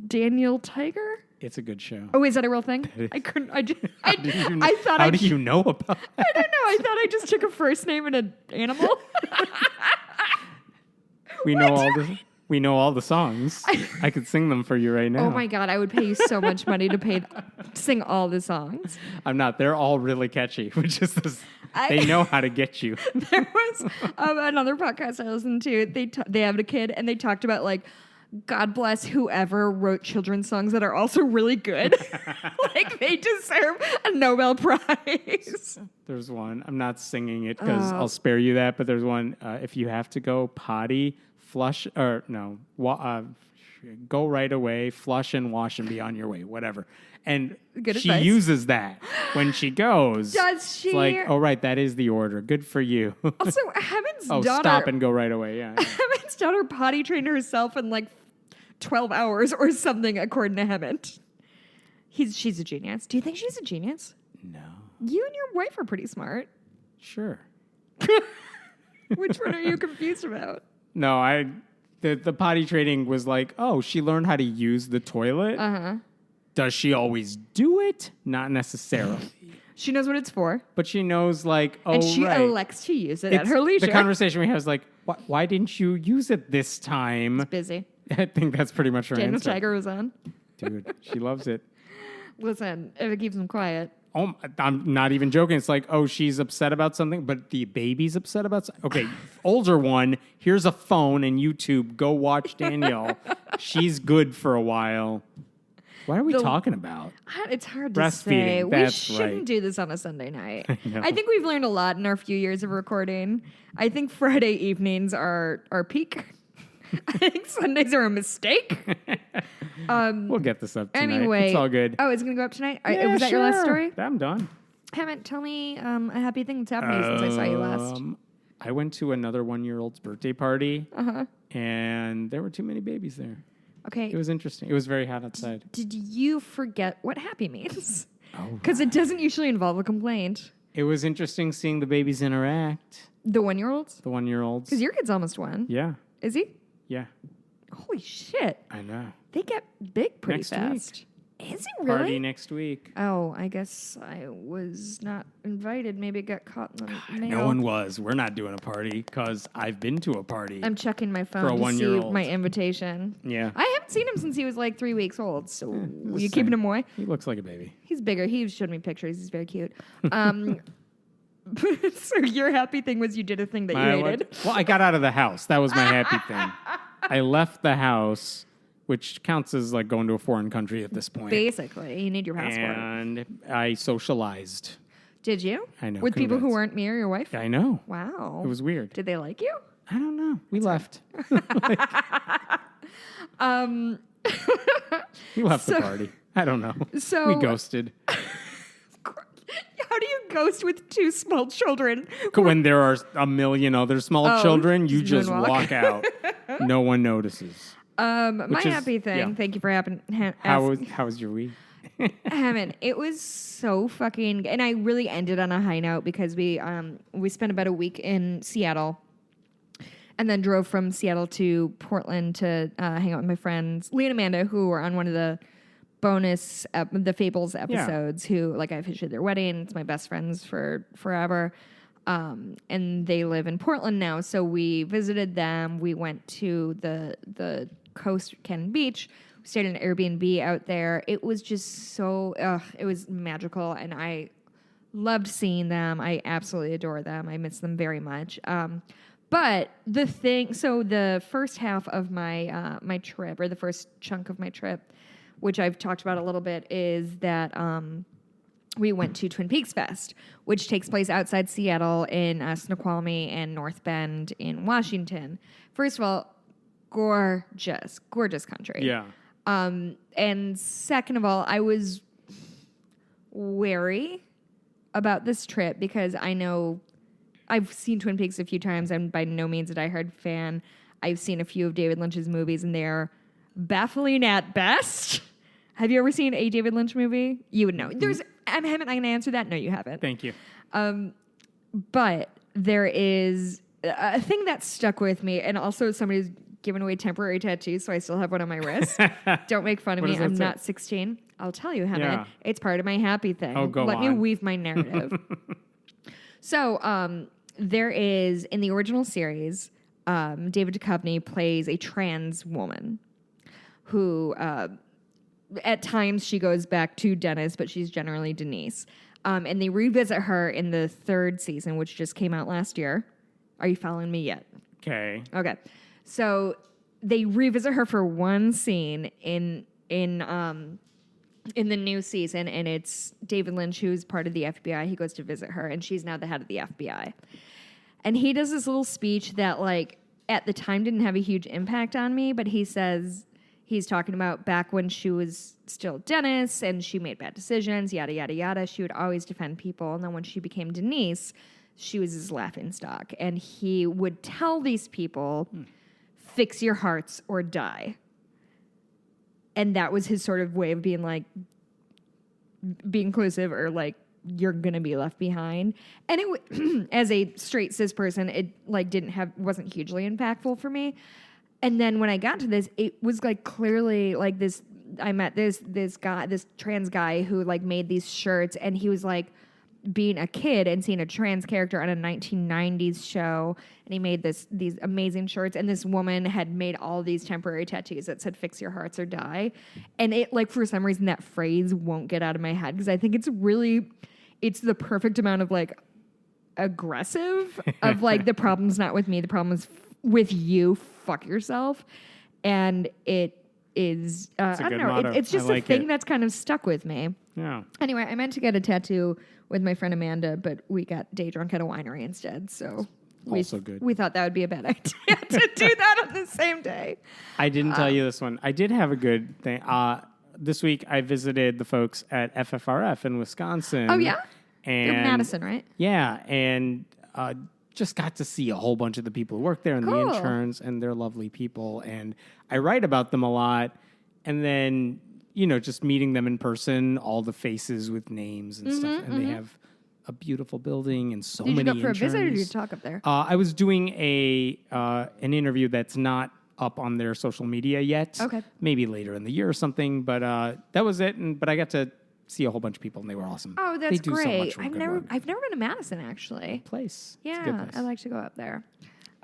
Speaker 2: Daniel Tiger.
Speaker 1: It's a good show.
Speaker 2: Oh, is that a real thing? I couldn't. I just. I thought.
Speaker 1: How do you know about that?
Speaker 2: I don't know. I thought I just took a first name and an animal.
Speaker 1: We know all the songs. I could sing them for you right now.
Speaker 2: Oh my God, I would pay you so much money to sing all the songs.
Speaker 1: I'm not. They're all really catchy, which is this. They know how to get you.
Speaker 2: There was another podcast I listened to. They have a kid and they talked about like, God bless whoever wrote children's songs that are also really good. Like they deserve a Nobel Prize.
Speaker 1: There's one. I'm not singing it because I'll spare you that. But there's one. If you have to go potty, flush or no, go right away, flush and wash and be on your way. Whatever. And
Speaker 2: good
Speaker 1: she
Speaker 2: advice.
Speaker 1: uses that when she goes.
Speaker 2: Does she?
Speaker 1: It's like, oh right, that is the order. Good for you.
Speaker 2: Also, Heaven's daughter.
Speaker 1: Stop and go right away. Yeah.
Speaker 2: Heaven's daughter potty trained herself in like 12 hours or something, according to Hammond. She's a genius. Do you think she's a genius?
Speaker 1: No.
Speaker 2: You and your wife are pretty smart.
Speaker 1: Sure.
Speaker 2: Which one are you confused about?
Speaker 1: No, the potty training was like, oh, she learned how to use the toilet.
Speaker 2: Uh-huh.
Speaker 1: Does she always do it? Not necessarily.
Speaker 2: She knows what it's for.
Speaker 1: But she knows, like, oh,
Speaker 2: and she
Speaker 1: right.
Speaker 2: elects to use it at her leisure.
Speaker 1: The conversation we have is like, why didn't you use it this time?
Speaker 2: It's busy.
Speaker 1: I think that's pretty much her
Speaker 2: Daniel
Speaker 1: answer.
Speaker 2: Tiger was on.
Speaker 1: Dude, she loves it.
Speaker 2: Listen, if it keeps him quiet.
Speaker 1: Oh, I'm not even joking. It's like, oh, she's upset about something, but the baby's upset about something. Okay, older one, here's a phone and YouTube. Go watch Danielle. She's good for a while. What are we talking about?
Speaker 2: It's hard to
Speaker 1: Breastfeeding,
Speaker 2: say.
Speaker 1: that's
Speaker 2: We shouldn't
Speaker 1: right.
Speaker 2: do this on a Sunday night.
Speaker 1: know.
Speaker 2: I think we've learned a lot in our few years of recording. I think Friday evenings are peak. I think Sundays are a mistake.
Speaker 1: We'll get this up tonight.
Speaker 2: Anyway.
Speaker 1: It's all good.
Speaker 2: Oh, it's going to go up tonight?
Speaker 1: Yeah,
Speaker 2: was that your last story?
Speaker 1: I'm done.
Speaker 2: Hammond, tell me a happy thing that's happened to you since I saw you last.
Speaker 1: I went to another 1-year-old's birthday party,
Speaker 2: Uh-huh.
Speaker 1: and there were too many babies there.
Speaker 2: Okay.
Speaker 1: It was interesting. It was very hot outside.
Speaker 2: Did you forget what happy means?
Speaker 1: Oh,
Speaker 2: Because it doesn't usually involve a complaint.
Speaker 1: It was interesting seeing the babies interact.
Speaker 2: The 1-year-olds?
Speaker 1: The 1-year-olds.
Speaker 2: Because your kid's almost 1.
Speaker 1: Yeah.
Speaker 2: Is he?
Speaker 1: Yeah.
Speaker 2: Holy shit.
Speaker 1: I know.
Speaker 2: They get big pretty
Speaker 1: Next
Speaker 2: fast. Is it really?
Speaker 1: Party next week.
Speaker 2: Oh, I guess I was not invited. Maybe it got caught in the mail.
Speaker 1: No one was. We're not doing a party because I've been to a party.
Speaker 2: I'm checking my
Speaker 1: For a
Speaker 2: phone to see
Speaker 1: 1-year-old.
Speaker 2: my invitation.
Speaker 1: Yeah.
Speaker 2: I haven't seen him since he was like 3 weeks old. So
Speaker 1: the
Speaker 2: you keeping
Speaker 1: same.
Speaker 2: him away?
Speaker 1: He looks like a baby.
Speaker 2: He's bigger. He showed me pictures. He's very cute. So your happy thing was you did a thing that you hated.
Speaker 1: Well, I got out of the house. That was my happy thing. I left the house, which counts as like going to a foreign country at this point.
Speaker 2: Basically, you need your passport.
Speaker 1: And I socialized.
Speaker 2: Did you?
Speaker 1: I know.
Speaker 2: With people who
Speaker 1: congrats.
Speaker 2: weren't me or your wife?
Speaker 1: I know.
Speaker 2: Wow.
Speaker 1: It was weird.
Speaker 2: Did they like you?
Speaker 1: I don't know. We left. We left the party. I don't know.
Speaker 2: So
Speaker 1: we ghosted.
Speaker 2: How do you ghost with 2 small children?
Speaker 1: When there are a million other small children, you just
Speaker 2: moonwalk.
Speaker 1: walk out. No one notices.
Speaker 2: My
Speaker 1: is-
Speaker 2: happy thing.
Speaker 1: yeah.
Speaker 2: Thank you for
Speaker 1: How was your week?
Speaker 2: It was so fucking, and I really ended on a high note because we spent about a week in Seattle, and then drove from Seattle to Portland to hang out with my friends Lee and Amanda, who were on one of the bonus the Fables episodes. Who, like, I officiated their wedding. It's my best friends for forever, and they live in Portland now. So we visited them. We went to the coast, Cannon Beach. We stayed in an Airbnb out there. It was just so it was magical, and I loved seeing them. I absolutely adore them. I miss them very much. But the first half of my my trip, or the first chunk of my trip, which I've talked about a little bit, is that we went to Twin Peaks Fest, which takes place outside Seattle in Snoqualmie and North Bend in Washington. First of all, gorgeous country.
Speaker 1: Yeah.
Speaker 2: And second of all, I was wary about this trip because I know I've seen Twin Peaks a few times. I'm by no means a diehard fan. I've seen a few of David Lynch's movies, and they're baffling at best. Have you ever seen a David Lynch movie? You would know. I'm not going to answer that. No, you haven't.
Speaker 1: Thank you.
Speaker 2: But there is a thing that stuck with me, and also somebody's given away temporary tattoos, so I still have one on my wrist. Don't make fun of me. I'm not 16. I'll tell you, Hemant. Yeah. It's part of my happy thing.
Speaker 1: Oh, go
Speaker 2: Let
Speaker 1: on.
Speaker 2: me weave my narrative. So there is, in the original series, David Duchovny plays a trans woman who, at times, she goes back to Dennis, but she's generally Denise. And they revisit her in the third season, which just came out last year. Are you following me yet?
Speaker 1: Okay.
Speaker 2: So they revisit her for one scene in the new season, and it's David Lynch, who's part of the FBI. He goes to visit her, and she's now the head of the FBI. And he does this little speech that, like, at the time didn't have a huge impact on me, but he says he's talking about back when she was still Dennis and she made bad decisions, yada, yada, yada. She would always defend people. And then when she became Denise, she was his laughingstock. And he would tell these people, fix your hearts or die. And that was his sort of way of being like, be inclusive, or like, you're gonna be left behind. And it, as a straight cis person, it like wasn't hugely impactful for me. And then when I got to this, it was like clearly like this. I met this trans guy who like made these shirts, and he was like being a kid and seeing a trans character on a 1990s show, and he made these amazing shirts, and this woman had made all these temporary tattoos that said fix your hearts or die. And it, like, for some reason that phrase won't get out of my head because I think it's the perfect amount of like aggressive of like, the problem's not with me, the problem is with you, fuck yourself. And it is I don't know, it's just a thing that's kind of stuck with me.
Speaker 1: Yeah.
Speaker 2: Anyway, I meant to get a tattoo with my friend Amanda, but we got day drunk at a winery instead. So
Speaker 1: also good.
Speaker 2: We thought that would be a bad idea to do that on the same day.
Speaker 1: I didn't tell you this one. I did have a good thing. This week I visited the folks at FFRF in Wisconsin.
Speaker 2: Oh, yeah?
Speaker 1: And
Speaker 2: You're Madison, right?
Speaker 1: Yeah, and just got to see a whole bunch of the people who work there and the interns, and they're lovely people. And I write about them a lot. And then, just meeting them in person, all the faces with names and stuff. And they have a beautiful building and so many interns. Did you go for a visit, or did
Speaker 2: you talk up there?
Speaker 1: I was doing an interview that's not up on their social media yet.
Speaker 2: Okay.
Speaker 1: Maybe later in the year or something. But that was it. But I got to see a whole bunch of people, and they were awesome.
Speaker 2: Oh, that's great.
Speaker 1: So
Speaker 2: I've never been to Madison, actually.
Speaker 1: Place.
Speaker 2: Yeah,
Speaker 1: it's a good place.
Speaker 2: I like to go up there.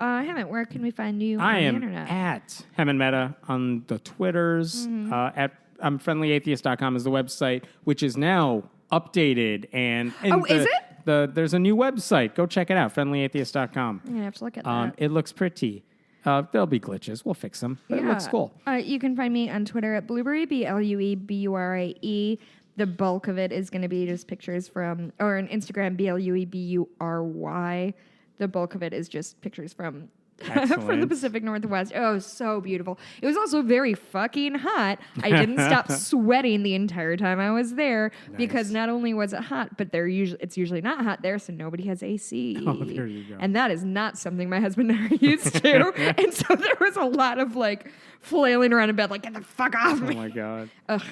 Speaker 2: Hemant, where can we find you on the internet?
Speaker 1: I am at Hemant Mehta on the Twitters. Friendlyatheist.com is the website, which is now updated. And
Speaker 2: is it?
Speaker 1: There's a new website. Go check it out, friendlyatheist.com.
Speaker 2: I'm going to have to look at that.
Speaker 1: It looks pretty. There'll be glitches. We'll fix them. But it looks cool.
Speaker 2: You can find me on Twitter at Blueberry, BLUEBURAE. The bulk of it is going to be just pictures from, or on Instagram, BLUEBURY. The bulk of it is just pictures from the Pacific Northwest. Oh, so beautiful. It was also very fucking hot. I didn't stop sweating the entire time I was there because not only was it hot, but it's usually not hot there, so nobody has AC.
Speaker 1: Oh, there you go.
Speaker 2: And that is not something my husband and I are used to. And so there was a lot of like flailing around in bed like, get the fuck off me.
Speaker 1: Oh my God.
Speaker 2: Ugh.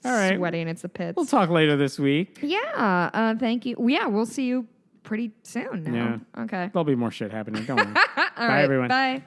Speaker 1: All right.
Speaker 2: Sweating. It's the pits.
Speaker 1: We'll talk later this week.
Speaker 2: Yeah. Thank you. Yeah, we'll see you pretty soon now.
Speaker 1: Yeah.
Speaker 2: Okay.
Speaker 1: There'll be more shit happening. Don't worry.
Speaker 2: All
Speaker 1: Bye,
Speaker 2: right,
Speaker 1: everyone.
Speaker 2: Bye.